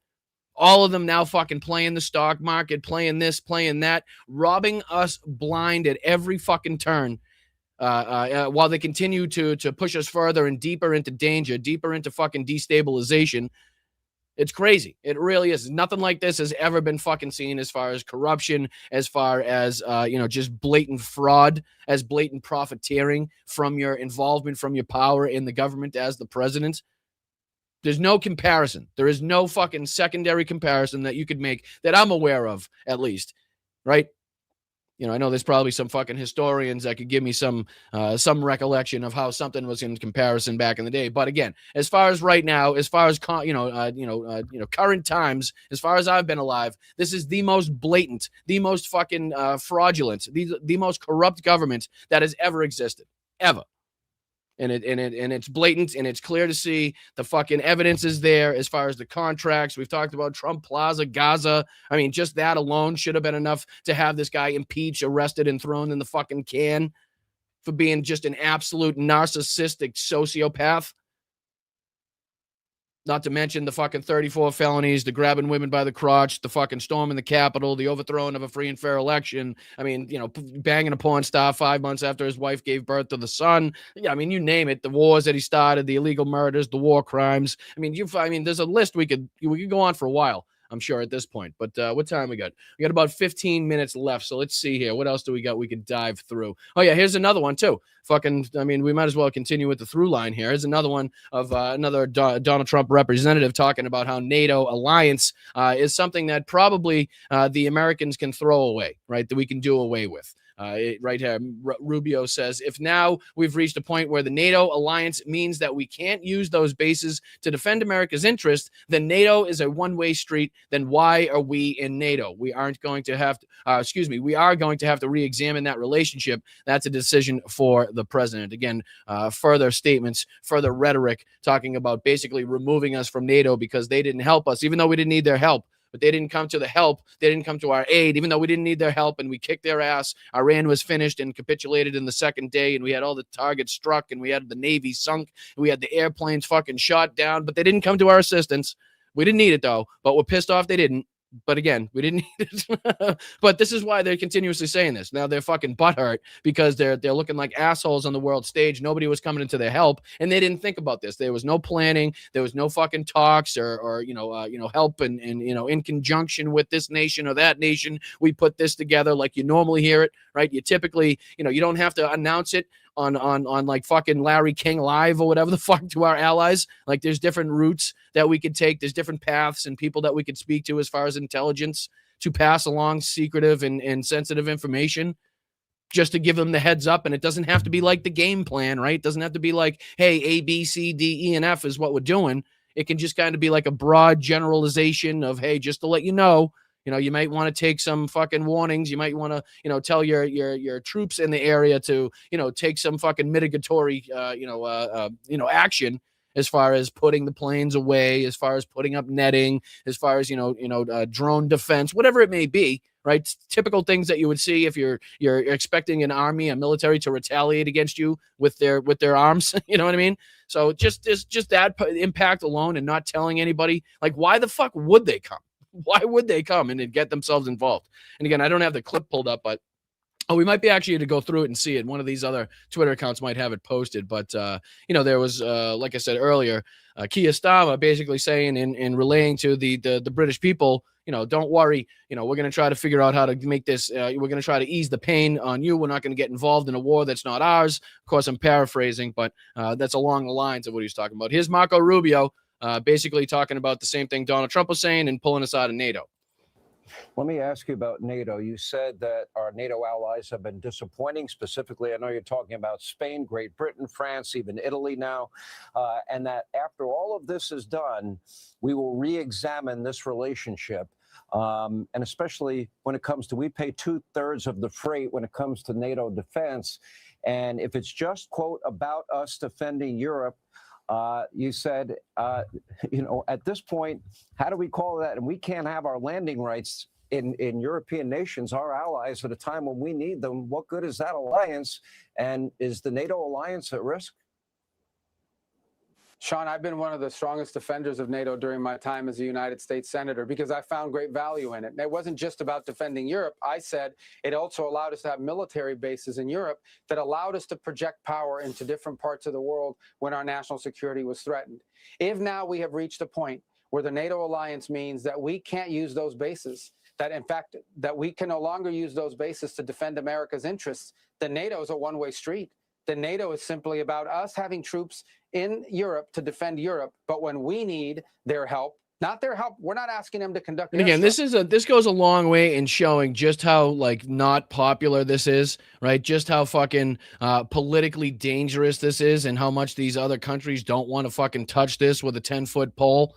All of them now fucking playing the stock market, playing this, playing that, robbing us blind at every fucking turn while they continue to push us further and deeper into danger, deeper into fucking destabilization. It's crazy. It really is. Nothing like this has ever been fucking seen as far as corruption, as far as, just blatant fraud, as blatant profiteering from your involvement, from your power in the government as the president. There's no comparison. There is no fucking secondary comparison that you could make that I'm aware of, at least, right? I know there's probably some fucking historians that could give me some recollection of how something was in comparison back in the day. But again, as far as right now, as far as current times, as far as I've been alive, this is the most blatant, the most fucking fraudulent, the most corrupt government that has ever existed, ever. And it's blatant, and it's clear to see. The fucking evidence is there as far as the contracts. We've talked about Trump Plaza, Gaza. I mean, just that alone should have been enough to have this guy impeached, arrested, and thrown in the fucking can. for being just an absolute narcissistic sociopath. Not to mention the fucking 34 felonies, the grabbing women by the crotch, the fucking storming the Capitol, the overthrowing of a free and fair election. I mean, banging a porn star 5 months after his wife gave birth to the son. Yeah, I mean, you name it. The wars that he started, the illegal murders, the war crimes. I mean, there's a list we could go on for a while, I'm sure, at this point. But what time we got? We got about 15 minutes left. So let's see here. What else do we got we could dive through? Oh, yeah, here's another one, too. We might as well continue with the through line here. Here's another one of another Donald Trump representative talking about how NATO alliance is something that probably the Americans can throw away, right? That we can do away with. Right here, Rubio says, if now we've reached a point where the NATO alliance means that we can't use those bases to defend America's interest, then NATO is a one-way street. Then why are we in NATO? We aren't going to have to, we are going to have to re-examine that relationship. That's a decision for the president. Again, further statements, further rhetoric talking about basically removing us from NATO because they didn't help us, even though we didn't need their help. But they didn't come to the help. They didn't come to our aid, even though we didn't need their help, and we kicked their ass. Iran was finished and capitulated in the second day, and we had all the targets struck, and we had the Navy sunk, and we had the airplanes fucking shot down, but they didn't come to our assistance. We didn't need it, though, but we're pissed off they didn't. But again, we didn't need it. But this is why they're continuously saying this. Now they're fucking butthurt because they're looking like assholes on the world stage. Nobody was coming into their help, and they didn't think about this. There was no planning. There was no fucking talks or help and in conjunction with this nation or that nation. We put this together like you normally hear it, right? You typically, you don't have to announce it on like fucking Larry King Live or whatever the fuck to our allies. Like there's different routes that we could take. There's different paths and people that we could speak to as far as intelligence to pass along secretive and sensitive information just to give them the heads up. And it doesn't have to be like the game plan, right? It doesn't have to be like, hey, A, B, C, D, E, and F is what we're doing. It can just kind of be like a broad generalization of, hey, just to let you know, you might want to take some fucking warnings. You might want to, tell your troops in the area to, take some fucking mitigatory, action as far as putting the planes away, as far as putting up netting, as far as, drone defense, whatever it may be, right? Typical things that you would see if you're expecting an army, a military to retaliate against you with their arms. You know what I mean? So just that impact alone and not telling anybody, like, why the fuck would they come? Why would they come and get themselves involved? And again, I don't have the clip pulled up, but we might be actually to go through it and see it. One of these other Twitter accounts might have it posted. But, there was, like I said earlier, Keir Starmer basically saying and relaying to the British people, don't worry. We're going to try to figure out how to make this. We're going to try to ease the pain on you. We're not going to get involved in a war that's not ours. Of course, I'm paraphrasing, but that's along the lines of what he's talking about. Here's Marco Rubio. Basically talking about the same thing Donald Trump was saying and pulling us out of NATO. Let me ask you about NATO. You said that our NATO allies have been disappointing. Specifically, I know you're talking about Spain, Great Britain, France, even Italy now, and that after all of this is done, we will re-examine this relationship. And especially when it comes to, we pay 2/3 of the freight when it comes to NATO defense. And if it's just, quote, about us defending Europe, you said, at this point, how do we call that? And we can't have our landing rights in European nations, our allies, at a time when we need them. What good is that alliance? And is the NATO alliance at risk? Sean, I've been one of the strongest defenders of NATO during my time as a United States Senator because I found great value in it. And it wasn't just about defending Europe. I said it also allowed us to have military bases in Europe that allowed us to project power into different parts of the world when our national security was threatened. If now we have reached a point where the NATO alliance means that we can't use those bases, that in fact, that we can no longer use those bases to defend America's interests, then NATO is a one-way street. Then NATO is simply about us having troops in Europe to defend Europe. But when we need their help, not their help, we're not asking them to conduct. And again, this goes a long way in showing just how not popular this is, right? Just how fucking politically dangerous this is and how much these other countries don't want to fucking touch this with a 10-foot pole.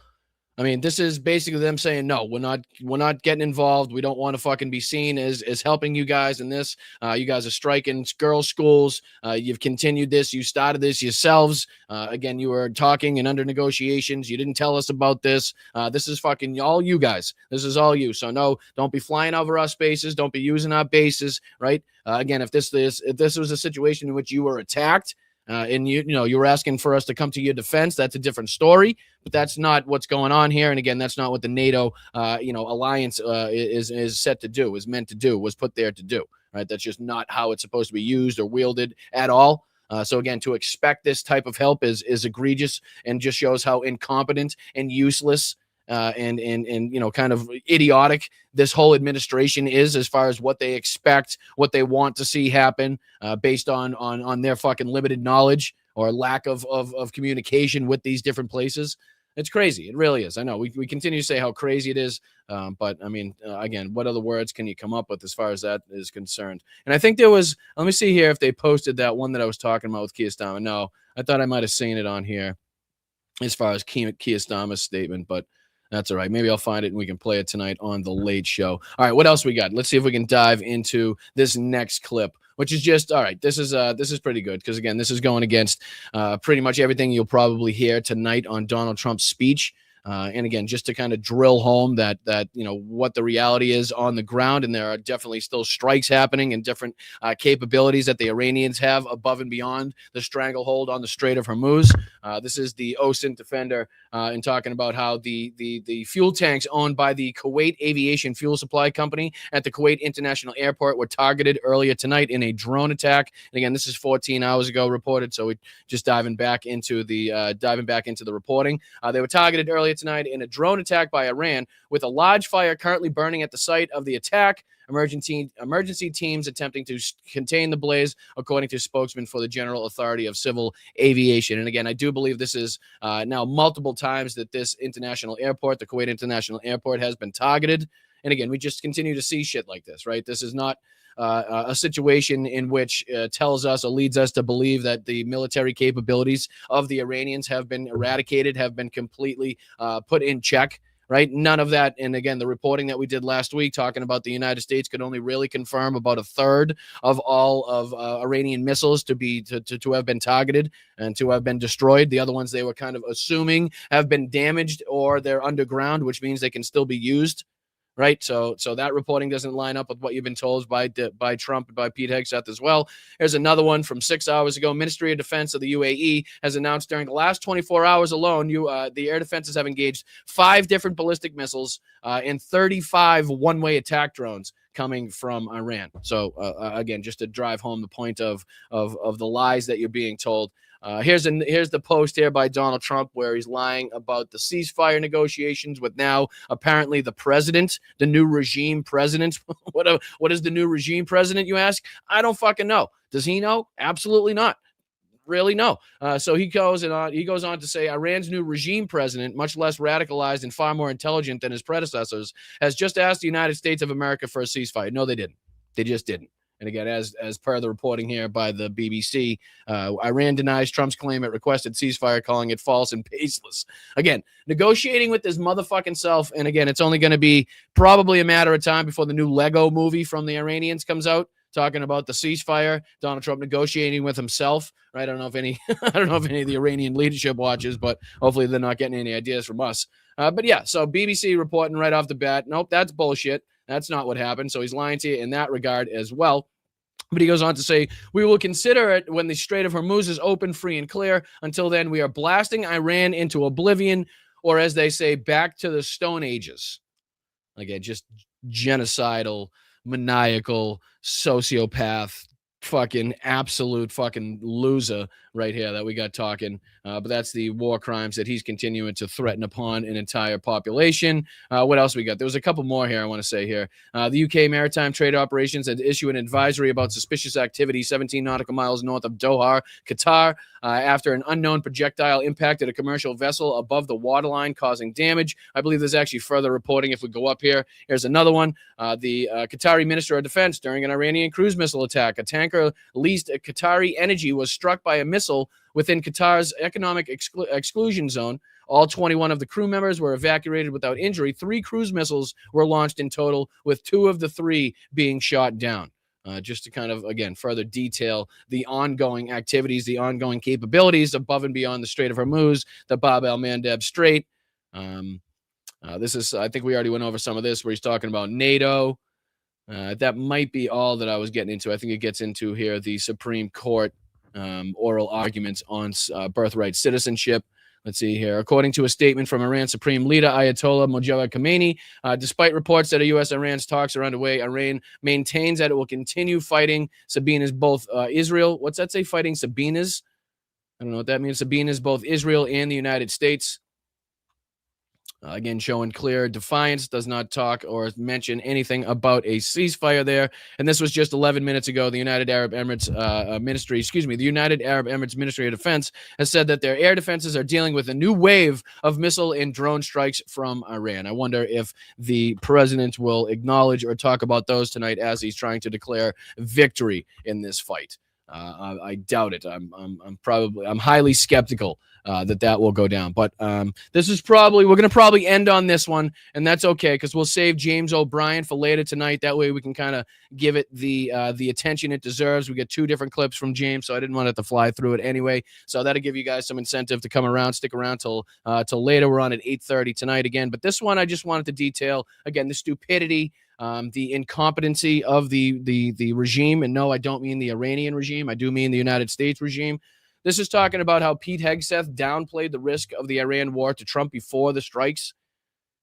I mean, this is basically them saying, no, we're not getting involved. We don't want to fucking be seen as helping you guys in this. You guys are striking girls' schools. You've continued this. You started this yourselves. Again, you were talking and under negotiations. You didn't tell us about this. This is fucking all you guys. This is all you. So no, don't be flying over our spaces. Don't be using our bases, right? Again, if this was a situation in which you were attacked, and you were asking for us to come to your defense, that's a different story. But that's not what's going on here. And again, that's not what the NATO, alliance is set to do, is meant to do, was put there to do. Right? That's just not how it's supposed to be used or wielded at all. So again, to expect this type of help is egregious and just shows how incompetent and useless and kind of idiotic this whole administration is, as far as what they expect, what they want to see happen, based on their fucking limited knowledge or lack of communication with these different places. It's crazy. It really is. I know we continue to say how crazy it is. But I mean, again, what other words can you come up with as far as that is concerned? And I think there was, let me see here if they posted that one that I was talking about with Keir Starmer. No, I thought I might have seen it on here as far as Keir Starmer's statement, but that's all right. Maybe I'll find it and we can play it tonight on the Late Show. All right, what else we got? Let's see if we can dive into this next clip, which is just, all right, this is pretty good because, again, this is going against pretty much everything you'll probably hear tonight on Donald Trump's speech. And again, just to kind of drill home that what the reality is on the ground, and there are definitely still strikes happening and different capabilities that the Iranians have above and beyond the stranglehold on the Strait of Hormuz. This is the OSINT defender in talking about how the fuel tanks owned by the Kuwait Aviation Fuel Supply Company at the Kuwait International Airport were targeted earlier tonight in a drone attack. And again, this is 14 hours ago reported, so we're just diving back into the reporting. They were targeted earlier tonight in a drone attack by Iran, with a large fire currently burning at the site of the attack. Emergency teams attempting to contain the blaze, according to spokesman for the General Authority of Civil Aviation. And again, I do believe this is now multiple times that this international airport, the Kuwait International Airport, has been targeted. And again, we just continue to see shit like this, right? This is not a situation in which tells us or leads us to believe that the military capabilities of the Iranians have been eradicated, have been completely put in check, right? None of that. And again, the reporting that we did last week talking about the United States could only really confirm about a third of all of Iranian missiles to have been targeted and to have been destroyed. The other ones they were kind of assuming have been damaged or they're underground, which means they can still be used. Right. So that reporting doesn't line up with what you've been told by Trump and by Pete Hegseth as well. Here's another one from 6 hours ago. Ministry of Defense of the UAE has announced during the last 24 hours alone, the air defenses have engaged 5 different ballistic missiles and 35 one-way attack drones coming from Iran. So again, just to drive home the point of the lies that you're being told. Here's the post here by Donald Trump where he's lying about the ceasefire negotiations with now apparently the president, the new regime president. What is the new regime president, you ask? I don't fucking know. Does he know? Absolutely not. Really, no. So he goes on to say Iran's new regime president, much less radicalized and far more intelligent than his predecessors, has just asked the United States of America for a ceasefire. No, they didn't. They just didn't. And again, as per the reporting here by the BBC, Iran denies Trump's claim it requested ceasefire, calling it false and baseless. Again, negotiating with this motherfucking self. And again, it's only going to be probably a matter of time before the new Lego movie from the Iranians comes out, talking about the ceasefire. Donald Trump negotiating with himself. Right? I don't know if any of the Iranian leadership watches, but hopefully they're not getting any ideas from us. But yeah, so BBC reporting right off the bat. Nope, that's bullshit. That's not what happened. So he's lying to you in that regard as well. But he goes on to say, we will consider it when the Strait of Hormuz is open, free, and clear. Until then, we are blasting Iran into oblivion, or as they say, back to the Stone Ages. Again, just genocidal, maniacal, sociopath, fucking absolute fucking loser right here that we got talking. But that's the war crimes that he's continuing to threaten upon an entire population. What else we got? There was a couple more here I want to say here. The UK Maritime Trade Operations had issued an advisory about suspicious activity 17 nautical miles north of Doha, Qatar, after an unknown projectile impacted a commercial vessel above the waterline, causing damage. I believe there's actually further reporting if we go up here. Here's another one. The Qatari Minister of Defense, during an Iranian cruise missile attack, a tanker leased Qatari Energy was struck by a missile within Qatar's economic exclusion zone. All 21 of the crew members were evacuated without injury. 3 cruise missiles were launched in total, with 2 of the 3 being shot down. Just to kind of, again, further detail the ongoing activities, the ongoing capabilities above and beyond the Strait of Hormuz, the Bab el-Mandeb Strait. This is, I think we already went over some of this where he's talking about NATO. That might be all that I was getting into. I think it gets into here the Supreme Court oral arguments on birthright citizenship. Let's see here. According to a statement from Iran's Supreme Leader, Ayatollah Mojtaba Khamenei, despite reports that U.S.-Iran's talks are underway, Iran maintains that it will continue fighting Sabina's both Israel. What's that say, fighting Sabina's? I don't know what that means. Sabina's both Israel and the United States. Again, showing clear defiance, does not talk or mention anything about a ceasefire there. And this was just 11 minutes ago. The United Arab Emirates the United Arab Emirates Ministry of Defense has said that their air defenses are dealing with a new wave of missile and drone strikes from Iran. I wonder if the president will acknowledge or talk about those tonight as he's trying to declare victory in this fight. I doubt it. I'm highly skeptical that will go down. But this is we're going to probably end on this one, and that's okay because we'll save James O'Brien for later tonight. That way we can kind of give it the attention it deserves. We get 2 different clips from James, so I didn't want it to fly through it anyway. So that'll give you guys some incentive to come around, stick around till later. We're on at 8:30 tonight again. But this one I just wanted to detail again the stupidity. The incompetency of the regime. And no, I don't mean the Iranian regime. I do mean the United States regime. This is talking about how Pete Hegseth downplayed the risk of the Iran war to Trump before the strikes.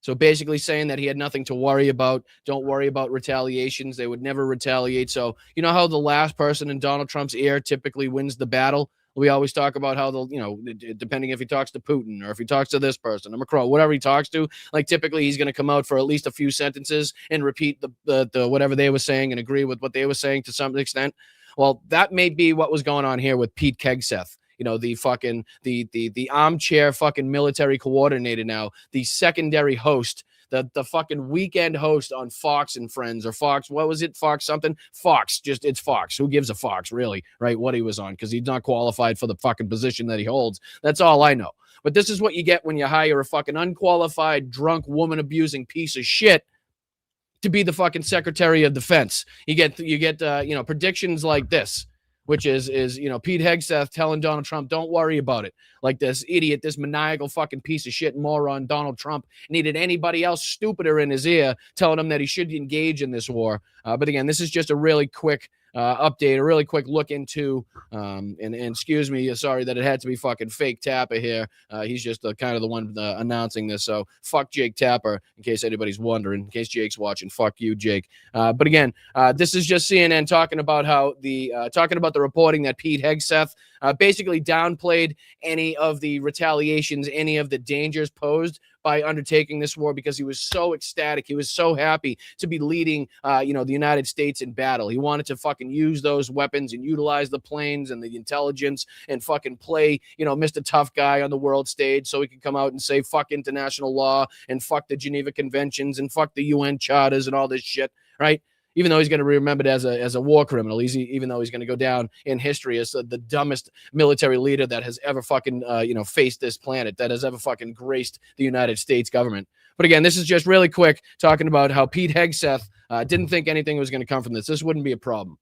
So basically saying that he had nothing to worry about. Don't worry about retaliations. They would never retaliate. So you know how the last person in Donald Trump's ear typically wins the battle? We always talk about how depending if he talks to Putin or if he talks to this person or Macron, whatever he talks to, like typically he's going to come out for at least a few sentences and repeat the whatever they were saying and agree with what they were saying to some extent. Well, that may be what was going on here with Pete Hegseth. The armchair fucking military coordinator now, the secondary host, the fucking weekend host on Fox and Friends or Fox. What was it? Fox something? Fox. Just it's Fox. Who gives a Fox, really? Right? What he was on because he's not qualified for the fucking position that he holds. That's all I know. But this is what you get when you hire a fucking unqualified, drunk, woman abusing piece of shit to be the fucking Secretary of Defense. You get predictions like this, which is Pete Hegseth telling Donald Trump, don't worry about it. Like this idiot, this maniacal fucking piece of shit moron Donald Trump needed anybody else stupider in his ear telling him that he should engage in this war. But again, this is just a really quick update, a really quick look into, and excuse me, sorry that it had to be fucking fake Tapper here. He's just kind of the one announcing this. So fuck Jake Tapper, in case anybody's wondering, in case Jake's watching. Fuck you, Jake. But again, this is just CNN talking about how talking about the reporting that Pete Hegseth basically downplayed any of the retaliations, any of the dangers posed by undertaking this war because he was so ecstatic. He was so happy to be leading, the United States in battle. He wanted to fucking use those weapons and utilize the planes and the intelligence and fucking play, Mr. Tough Guy on the world stage so he could come out and say fuck international law and fuck the Geneva Conventions and fuck the UN charters and all this shit, right? Even though he's going to be remembered as a war criminal, even though he's going to go down in history as the dumbest military leader that has ever fucking, faced this planet, that has ever fucking graced the United States government. But again, this is just really quick talking about how Pete Hegseth didn't think anything was going to come from this. This wouldn't be a problem.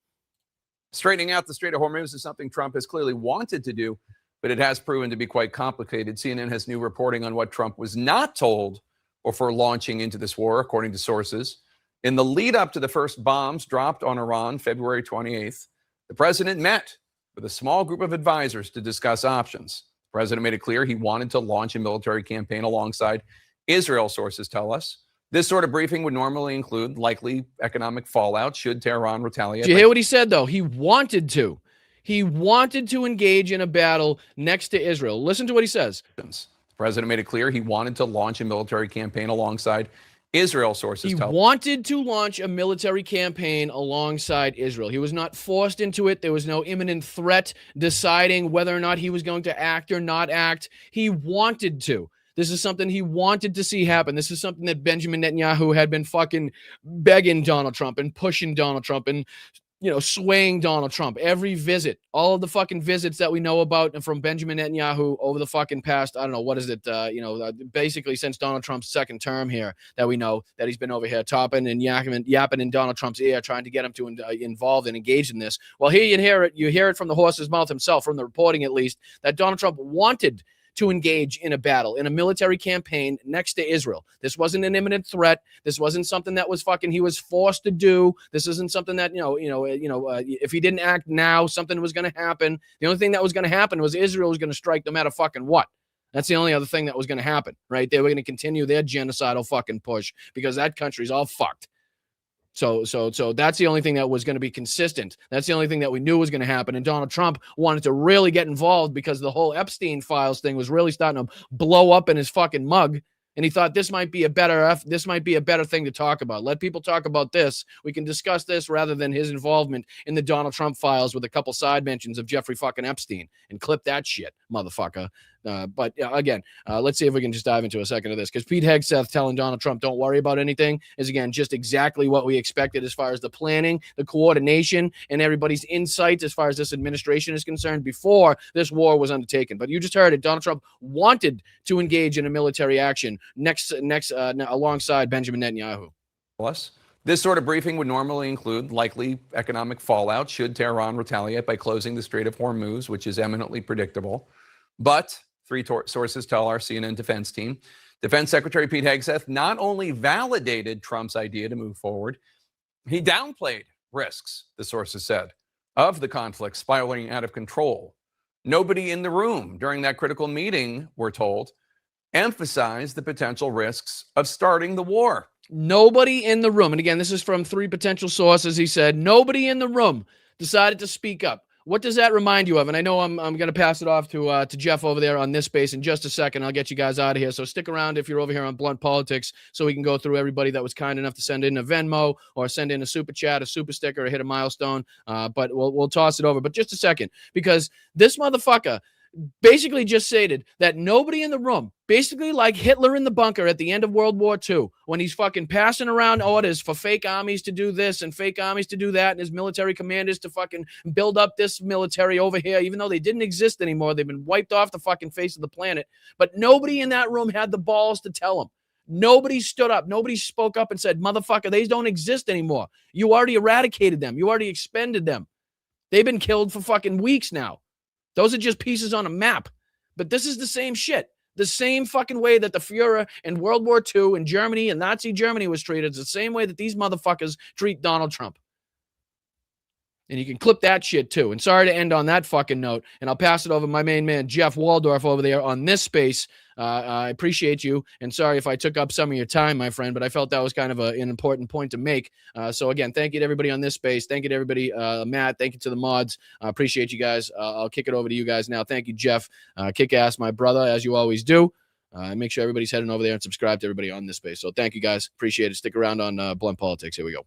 Straightening out the Strait of Hormuz is something Trump has clearly wanted to do, but it has proven to be quite complicated. CNN has new reporting on what Trump was not told before launching into this war, according to sources. In the lead up to the first bombs dropped on Iran February 28th, the president met with a small group of advisors to discuss options. The president made it clear he wanted to launch a military campaign alongside Israel, sources tell us. This sort of briefing would normally include likely economic fallout should Tehran retaliate. Did you hear what he said, though? He wanted to. He wanted to engage in a battle next to Israel. Listen to what he says. The president made it clear he wanted to launch a military campaign alongside Israel, sources tell us. He wanted to launch a military campaign alongside Israel. He was not forced into it. There was no imminent threat deciding whether or not he was going to act or not act. He wanted to. This is something he wanted to see happen. This is something that Benjamin Netanyahu had been fucking begging Donald Trump and pushing Donald Trump and swaying Donald Trump. Every visit, all of the fucking visits that we know about from Benjamin Netanyahu over the fucking past, I don't know, what is it, basically since Donald Trump's second term here, that we know that he's been over here topping and yapping in Donald Trump's ear, trying to get him to involve and engage in this. Well, here you hear it from the horse's mouth himself, from the reporting at least, that Donald Trump wanted to engage in a battle, in a military campaign next to Israel. This wasn't an imminent threat. This wasn't something that was he was forced to do. This isn't something that, if he didn't act now, something was going to happen. The only thing that was going to happen was Israel was going to strike no matter fucking what. That's the only other thing that was going to happen, right? They were going to continue their genocidal fucking push because that country's all fucked. So that's the only thing that was going to be consistent. That's the only thing that we knew was going to happen. And Donald Trump wanted to really get involved because the whole Epstein files thing was really starting to blow up in his fucking mug. And he thought this might be a better thing to talk about. Let people talk about this. We can discuss this rather than his involvement in the Donald Trump files with a couple side mentions of Jeffrey fucking Epstein, and clip that shit, motherfucker. But again, let's see if we can just dive into a second of this, because Pete Hegseth telling Donald Trump don't worry about anything is, again, just exactly what we expected as far as the planning, the coordination, and everybody's insights as far as this administration is concerned before this war was undertaken. But you just heard it. Donald Trump wanted to engage in a military action alongside Benjamin Netanyahu. Plus, this sort of briefing would normally include likely economic fallout should Tehran retaliate by closing the Strait of Hormuz, which is eminently predictable. But three sources tell our CNN defense team, Defense Secretary Pete Hegseth not only validated Trump's idea to move forward, he downplayed risks, the sources said, of the conflict spiraling out of control. Nobody in the room during that critical meeting, we're told, emphasized the potential risks of starting the war. Nobody in the room, and again, this is from three potential sources, he said, nobody in the room decided to speak up. What does that remind you of? And I know I'm going to pass it off to Jeff over there on this space in just a second. I'll get you guys out of here. So stick around if you're over here on Blunt Politics so we can go through everybody that was kind enough to send in a Venmo or send in a super chat, a super sticker, or hit a milestone. But we'll toss it over. But just a second, because this motherfucker basically just stated that nobody in the room, basically like Hitler in the bunker at the end of World War II, when he's fucking passing around orders for fake armies to do this and fake armies to do that, and his military commanders to fucking build up this military over here, even though they didn't exist anymore. They've been wiped off the fucking face of the planet. But nobody in that room had the balls to tell him. Nobody stood up. Nobody spoke up and said, motherfucker, they don't exist anymore. You already eradicated them. You already expended them. They've been killed for fucking weeks now. Those are just pieces on a map. But this is the same shit. The same fucking way that the Führer in World War II and Germany and Nazi Germany was treated. It's the same way that these motherfuckers treat Donald Trump. And you can clip that shit too. And sorry to end on that fucking note. And I'll pass it over to my main man, Jeff Waldorf, over there on this space. I appreciate you. And sorry if I took up some of your time, my friend, but I felt that was kind of an important point to make. So again, thank you to everybody on this space. Thank you to everybody, Matt. Thank you to the mods. I appreciate you guys. I'll kick it over to you guys now. Thank you, Jeff. Kick ass, my brother, as you always do. Make sure everybody's heading over there and subscribe to everybody on this space. So thank you guys. Appreciate it. Stick around on Blunt Politics. Here we go.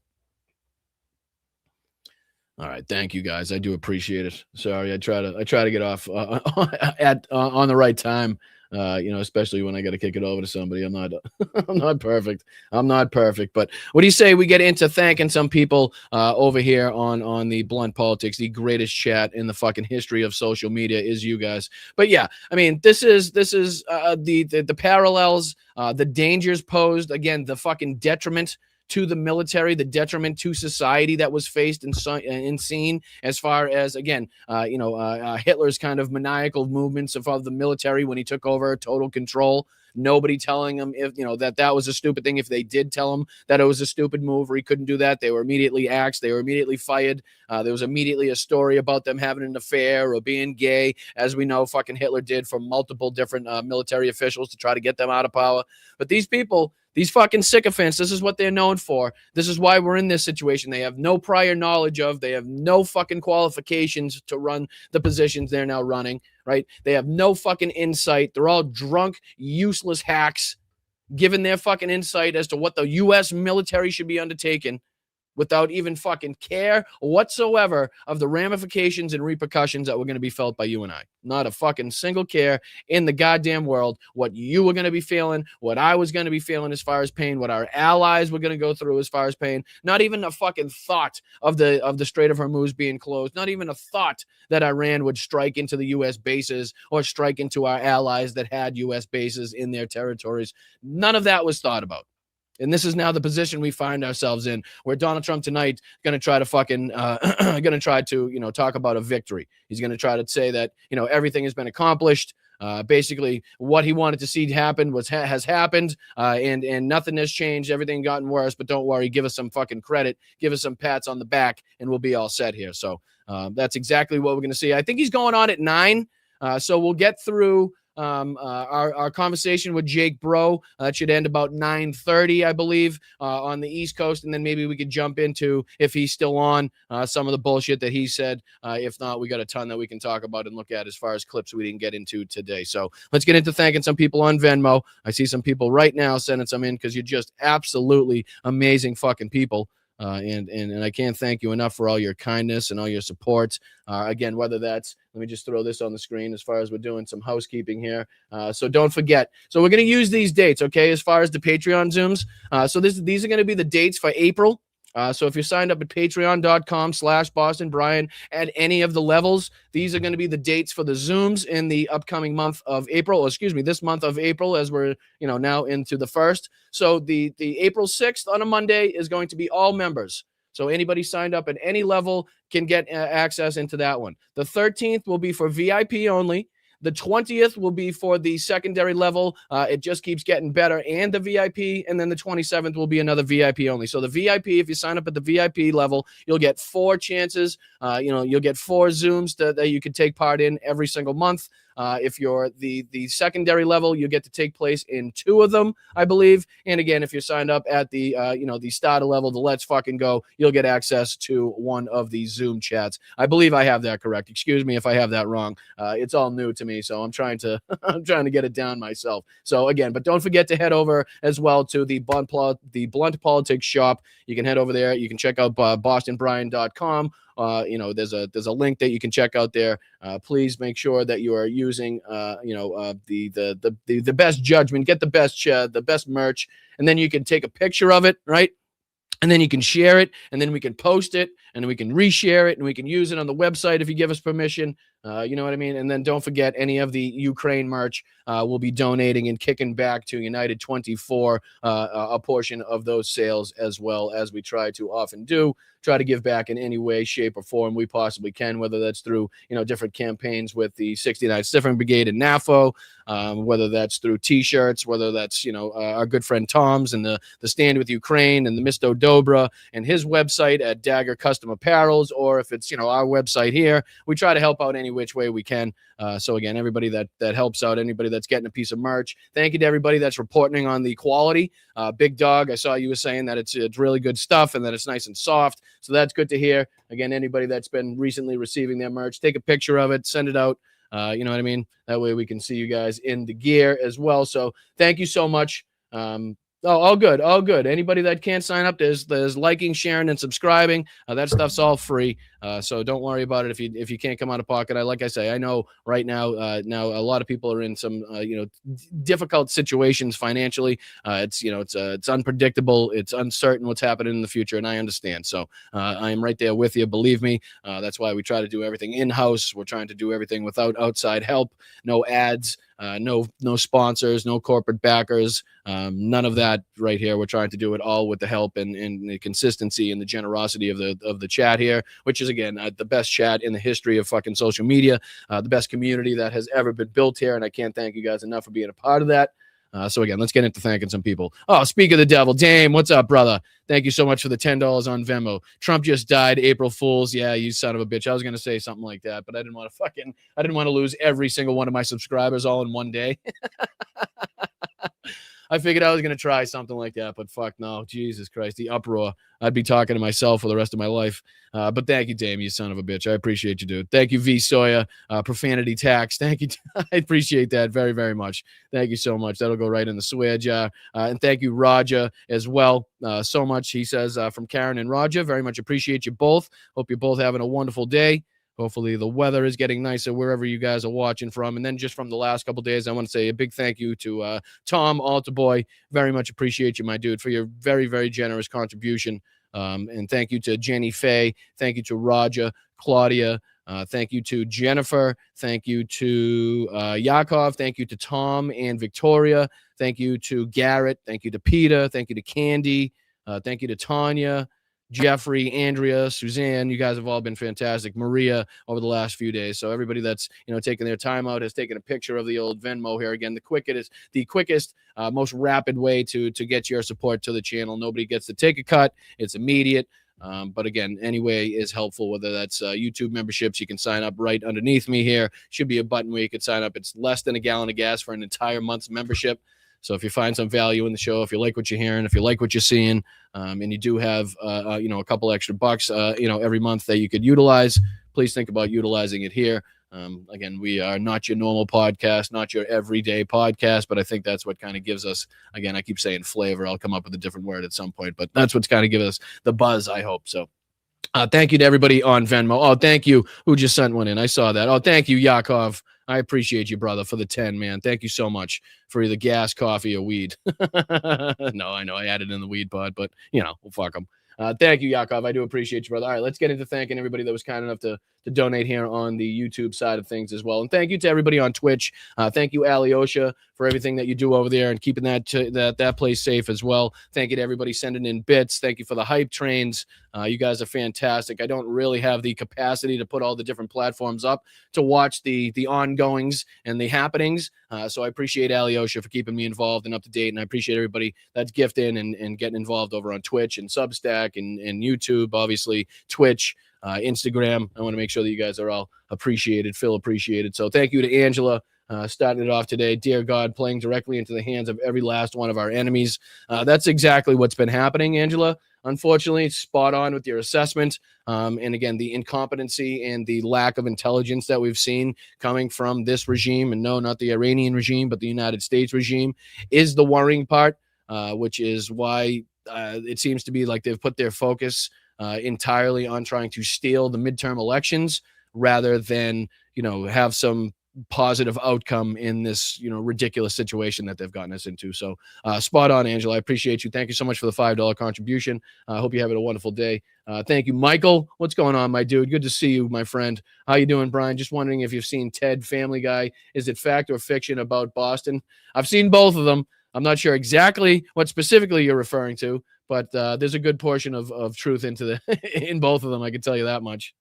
All right, thank you guys. I do appreciate it. Sorry, I try to get off on the right time. Especially when I got to kick it over to somebody. I'm not perfect. I'm not perfect. But what do you say we get into thanking some people over here on the Blunt Politics? The greatest chat in the fucking history of social media is you guys. But yeah, I mean, this is the parallels, the dangers posed, again, the fucking detriment to the military, the detriment to society that was faced and seen as far as, again, Hitler's kind of maniacal movements of the military when he took over total control. Nobody telling him if that was a stupid thing. If they did tell him that it was a stupid move or he couldn't do that, they were immediately axed. They were immediately fired. There was immediately a story about them having an affair or being gay, as we know fucking Hitler did for multiple different military officials to try to get them out of power. But these people, these fucking sycophants, this is what they're known for. This is why we're in this situation. They have no prior knowledge of. They have no fucking qualifications to run the positions they're now running, right? They have no fucking insight. They're all drunk, useless hacks, giving their fucking insight as to what the U.S. military should be undertaking. without even fucking care whatsoever of the ramifications and repercussions that were going to be felt by you and I. Not a fucking single care in the goddamn world what you were going to be feeling, what I was going to be feeling as far as pain, what our allies were going to go through as far as pain. Not even a fucking thought of the Strait of Hormuz being closed. Not even a thought that Iran would strike into the U.S. bases or strike into our allies that had U.S. bases in their territories. None of that was thought about. And this is now the position we find ourselves in, where Donald Trump tonight going to try to fucking going to try to, talk about a victory. He's going to try to say that, everything has been accomplished. Basically, what he wanted to see happen has happened, and nothing has changed. Everything gotten worse. But don't worry, give us some fucking credit, give us some pats on the back, and we'll be all set here. So that's exactly what we're going to see. I think he's going on at 9. So we'll get through our conversation with Jake Bro. That should end about 9:30, I believe, on the East Coast, and then maybe we could jump into, if he's still on, some of the bullshit that he said. If not, we got a ton that we can talk about and look at as far as clips we didn't get into today. So let's get into thanking some people on Venmo. I see some people right now sending some in because you're just absolutely amazing fucking people. And I can't thank you enough for all your kindness and all your support. Again, whether that's, let me just throw this on the screen as far as we're doing some housekeeping here. So don't forget. So we're going to use these dates, okay, as far as the Patreon Zooms. So these are going to be the dates for April. So if you're signed up at patreon.com/BostonBrian at any of the levels, these are going to be the dates for the Zooms in the upcoming month of April, or excuse me, this month of April, as we're, now into the 1st. So the April 6th on a Monday is going to be all members. So anybody signed up at any level can get access into that one. The 13th will be for VIP only. The 20th will be for the secondary level. It just keeps getting better, and the VIP. And then the 27th will be another VIP only. So the VIP, if you sign up at the VIP level, you'll get 4 chances. You'll get 4 Zooms that you could take part in every single month. If you're the secondary level, you get to take place in 2 of them, I believe. And again, if you're signed up at the the starter level, the Let's Fucking Go, you'll get access to one of these Zoom chats. I believe I have that correct. Excuse me if I have that wrong. It's all new to me, so I'm trying to get it down myself. So again, but don't forget to head over as well to the Blunt Politics shop. You can head over there. You can check out bostonbrian.com. There's a link that you can check out there. Please make sure that you are using the best judgment, get the best merch, and then you can take a picture of it, right? And then you can share it, and then we can post it, and then we can reshare it, and we can use it on the website if you give us permission. You know what I mean? And then don't forget, any of the Ukraine merch will be donating and kicking back to United 24 a portion of those sales, as well as we try to often do. Try to give back in any way, shape, or form we possibly can, whether that's through, different campaigns with the 69th Stiffing Brigade and NAFO, whether that's through T-shirts, whether that's, our good friend Tom's and the Stand With Ukraine and the Misto Dobra and his website at Dagger Custom Apparels, or if it's, our website here. We try to help out any which way we can. So again, everybody that helps out, anybody that's getting a piece of merch, thank you to everybody that's reporting on the quality. Big Dog, I saw you were saying that it's really good stuff and that it's nice and soft. So that's good to hear. Again, anybody that's been recently receiving their merch, take a picture of it, send it out. You know what I mean? That way we can see you guys in the gear as well. So thank you so much. All good. Anybody that can't sign up, there's liking, sharing, and subscribing. That stuff's all free. So don't worry about it if you can't come out of pocket. Like I say, I know right now a lot of people are in some difficult situations financially. It's unpredictable. It's uncertain what's happening in the future, and I understand. So I am right there with you. Believe me. That's why we try to do everything in house. We're trying to do everything without outside help. No ads. No sponsors, no corporate backers, none of that right here. We're trying to do it all with the help and the consistency and the generosity of the chat here, which is again the best chat in the history of fucking social media, the best community that has ever been built here, and I can't thank you guys enough for being a part of that. So again, let's get into thanking some people. Oh, speak of the devil, Dame, what's up, brother? Thank you so much for the $10 on Venmo. Trump just died, April Fools. Yeah, you son of a bitch. I was gonna say something like that, but I didn't want to lose every single one of my subscribers all in one day. I figured I was going to try something like that, but fuck no. Jesus Christ, the uproar. I'd be talking to myself for the rest of my life. But thank you, Dame, you son of a bitch. I appreciate you, dude. Thank you, V. Sawyer. Profanity tax. Thank you. I appreciate that very, very much. Thank you so much. That'll go right in the swear jar. And thank you, Roger, as well. So much, he says, from Karen and Roger. Very much appreciate you both. Hope you're both having a wonderful day. Hopefully the weather is getting nicer wherever you guys are watching from. And then just from the last couple of days, I want to say a big thank you to Tom Altaboy. Very much appreciate you, my dude, for your very, very generous contribution. And thank you to Jenny Faye. Thank you to Roger, Claudia. Thank you to Jennifer. Thank you to Yakov. Thank you to Tom and Victoria. Thank you to Garrett. Thank you to Peter. Thank you to Candy. Thank you to Tanya. Jeffrey, Andrea, Suzanne, you guys have all been fantastic. Maria over the last few days. So everybody that's, taking their time out has taken a picture of the old Venmo here. Again, the quickest, most rapid way to get your support to the channel. Nobody gets to take a cut. It's immediate. But again, any way is helpful, whether that's YouTube memberships. You can sign up right underneath me here. Should be a button where you can sign up. It's less than a gallon of gas for an entire month's membership. So if you find some value in the show, if you like what you're hearing, if you like what you're seeing, and you do have, a couple extra bucks, every month that you could utilize, please think about utilizing it here. Again, we are not your normal podcast, not your everyday podcast, but I think that's what kind of gives us, again, I keep saying flavor. I'll come up with a different word at some point, but that's what's kind of given us the buzz, I hope. So thank you to everybody on Venmo. Oh, thank you. Who just sent one in? I saw that. Oh, thank you, Yakov. I appreciate you, brother, for the 10, man. Thank you so much for either gas, coffee, or weed. No, I know I added in the weed pod, but, we'll fuck them. Thank you, Yakov. I do appreciate you, brother. All right, let's get into thanking everybody that was kind enough to donate here on the YouTube side of things as well. And thank you to everybody on Twitch. Thank you, Alyosha, for everything that you do over there and keeping that place safe as well. Thank you to everybody sending in bits. Thank you for the hype trains. You guys are fantastic. I don't really have the capacity to put all the different platforms up to watch the ongoings and the happenings. So I appreciate Alyosha for keeping me involved and up to date. And I appreciate everybody that's gifting and getting involved over on Twitch and Substack and YouTube, obviously Twitch, Instagram. I want to make sure that you guys are all appreciated, feel appreciated. So thank you to Angela, starting it off today. Dear God, playing directly into the hands of every last one of our enemies. That's exactly what's been happening, Angela. Unfortunately, spot on with your assessment. And again, the incompetency and the lack of intelligence that we've seen coming from this regime, and no, not the Iranian regime, but the United States regime, is the worrying part, which is why it seems to be like they've put their focus entirely on trying to steal the midterm elections rather than, have some positive outcome in this, ridiculous situation that they've gotten us into. So spot on, Angela. I appreciate you. Thank you so much for the $5 contribution. I hope you're having a wonderful day. Thank you, Michael. What's going on, my dude? Good to see you, my friend. How you doing, Brian? Just wondering if you've seen Ted Family Guy. Is it fact or fiction about Boston? I've seen both of them. I'm not sure exactly what specifically you're referring to, but there's a good portion of truth in both of them. I can tell you that much.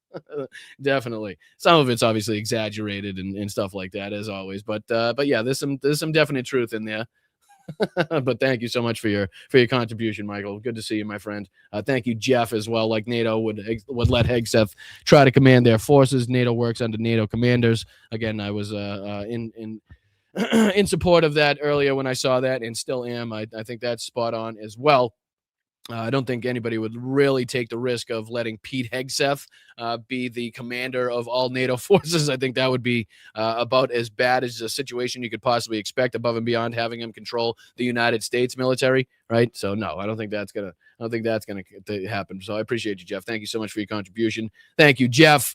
Definitely. Some of it's obviously exaggerated and stuff like that, as always. But yeah, there's some definite truth in there. But thank you so much for your contribution, Michael. Good to see you, my friend. Thank you, Jeff, as well. Like NATO would let Hegseth try to command their forces. NATO works under NATO commanders. Again, I was in support of that earlier when I saw that, and still am. I think that's spot on as well. I don't think anybody would really take the risk of letting Pete Hegseth be the commander of all NATO forces. I think that would be about as bad as a situation you could possibly expect, above and beyond having him control the United States military, right? So no, I don't think that's gonna happen. So I appreciate you, Jeff. Thank you so much for your contribution. Thank you, Jeff.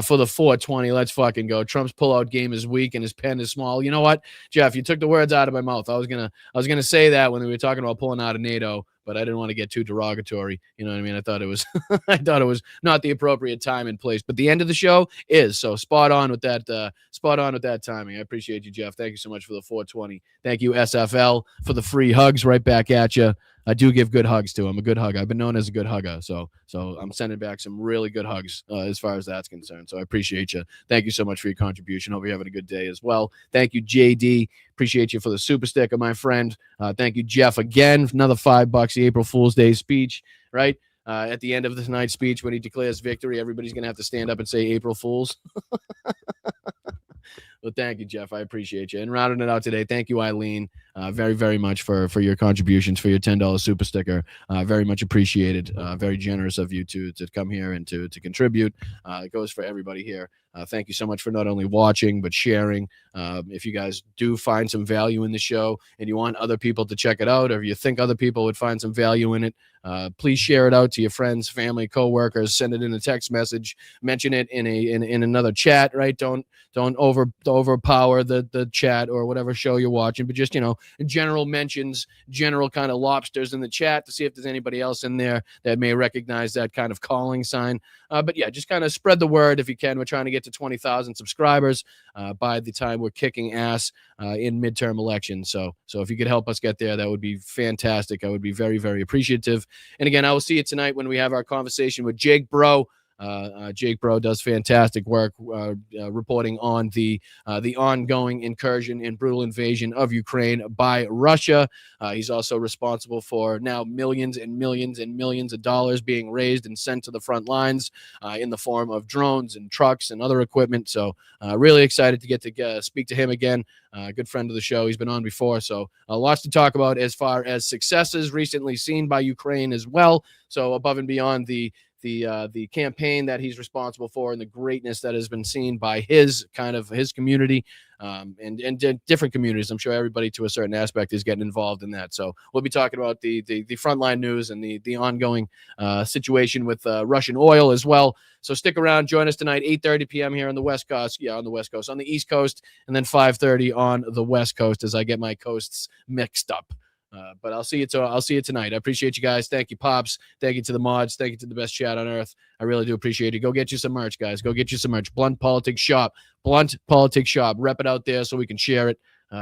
For the 420, let's fucking go. Trump's pullout game is weak and his pen is small. You know what, Jeff? You took the words out of my mouth. I was gonna say that when we were talking about pulling out of NATO, but I didn't want to get too derogatory. You know what I mean? I thought it was not the appropriate time and place. But the end of the show is, so spot on with that. Spot on with that timing. I appreciate you, Jeff. Thank you so much for the 420. Thank you, SFL, for the free hugs. Right back at you. I do give good hugs too. I'm a good hugger. I've been known as a good hugger. So I'm sending back some really good hugs as far as that's concerned. So I appreciate you. Thank you so much for your contribution. Hope you're having a good day as well. Thank you, JD. Appreciate you for the super sticker, my friend. Thank you, Jeff, again, for another $5, the April Fool's Day speech, right? At the end of this night's speech, when he declares victory, everybody's going to have to stand up and say April Fools. Well, thank you, Jeff. I appreciate you. And rounding it out today, thank you, Eileen, very, very much for your contributions, for your $10 super sticker. Very much appreciated. Very generous of you to come here and to contribute. It goes for everybody here. Thank you so much for not only watching, but sharing. If you guys do find some value in the show and you want other people to check it out, or if you think other people would find some value in it, please share it out to your friends, family, coworkers. Send it in a text message. Mention it in another chat. Right? Don't overpower the chat or whatever show you're watching, but just general mentions, general kind of lobsters in the chat to see if there's anybody else in there that may recognize that kind of calling sign. But yeah, just kind of spread the word if you can. We're trying to get to 20,000 subscribers by the time we're kicking ass in midterm elections. So if you could help us get there, that would be fantastic. I would be very, very appreciative. And again, I will see you tonight when we have our conversation with Jake Bro. Jake Bro does fantastic work reporting on the ongoing incursion and brutal invasion of Ukraine by Russia. He's also responsible for now millions and millions and millions of dollars being raised and sent to the front lines in the form of drones and trucks and other equipment. So really excited to get to speak to him again. Good friend of the show. He's been on before. So lots to talk about as far as successes recently seen by Ukraine as well. So above and beyond the campaign that he's responsible for and the greatness that has been seen by his community and different communities. I'm sure everybody to a certain aspect is getting involved in that. So we'll be talking about the frontline news and the ongoing situation with Russian oil as well. So stick around, join us tonight, 8:30 p.m. here on the West Coast. Yeah, on the West Coast, on the East Coast, and then 5:30 on the West Coast as I get my coasts mixed up. But I'll see you tonight. I appreciate you guys. Thank you, Pops. Thank you to the mods. Thank you to the best chat on earth. I really do appreciate it. Go get you some merch, guys. Go get you some merch. Blunt Politics Shop. Blunt Politics Shop. Rep it out there so we can share it.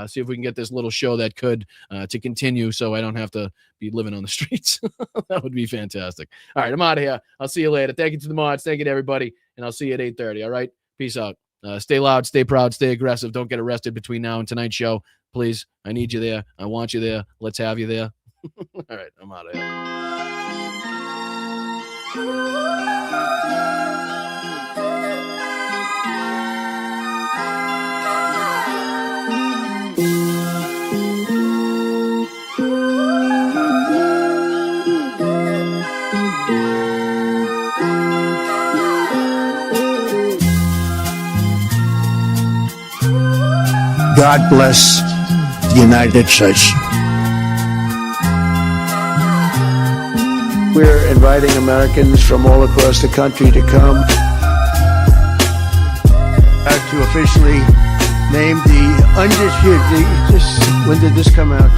See if we can get this little show that could to continue so I don't have to be living on the streets. That would be fantastic. All right, I'm out of here. I'll see you later. Thank you to the mods. Thank you to everybody. And I'll see you at 8:30. All right? Peace out. Stay loud, stay proud, stay aggressive. Don't get arrested between now and tonight's show. Please, I need you there. I want you there. Let's have you there. All right, I'm out of here. God bless the United States. We're inviting Americans from all across the country to come to officially name the undisputed. When did this come out?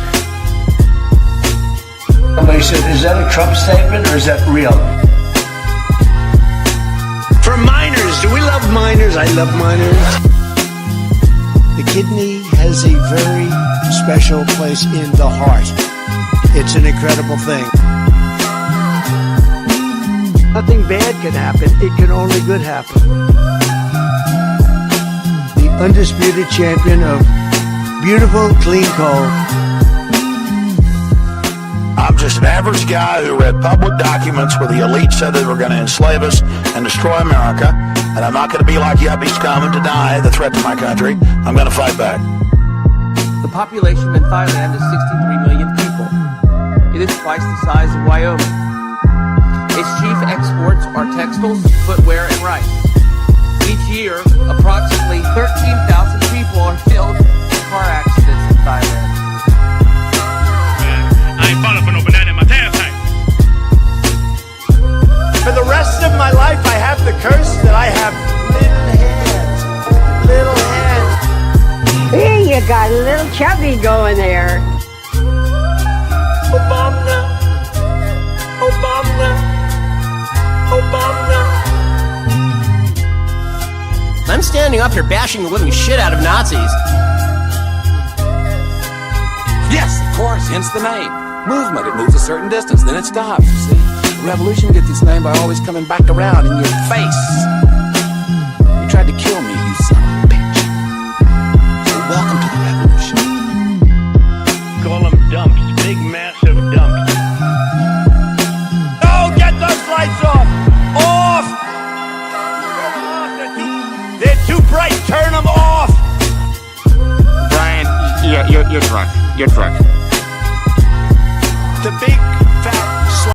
Somebody said, "Is that a Trump statement or is that real?" For minors, do we love minors? I love minors. The kidney has a very special place in the heart. It's an incredible thing. Nothing bad can happen. It can only good happen. The undisputed champion of beautiful, clean coal. I'm just an average guy who read public documents where the elite said they were going to enslave us and destroy America. And I'm not going to be like yuppies coming to deny the threat to my country. I'm going to fight back. The population in Thailand is 63 million people. It is twice the size of Wyoming. Its chief exports are textiles, footwear, and rice. Each year, approximately 13,000 people are killed in car accidents in Thailand. I ain't falling for no banana in my damn tank. For the rest of my life, I have the curse that I have little hands. Little hands. Hey, you got a little chubby going there. Obama. Obama. Obama. I'm standing up here bashing the living shit out of Nazis. Yes, of course, hence the name. Movement, it moves a certain distance, then it stops, you see. The revolution gets its name by always coming back around in your face. You tried to kill me, you son of a bitch. So welcome to the revolution. Call them dumps, big massive dumps. Oh, get those lights off! Off! Turn them off, they're too bright, turn them off. Brian, you're drunk. You're drunk. The big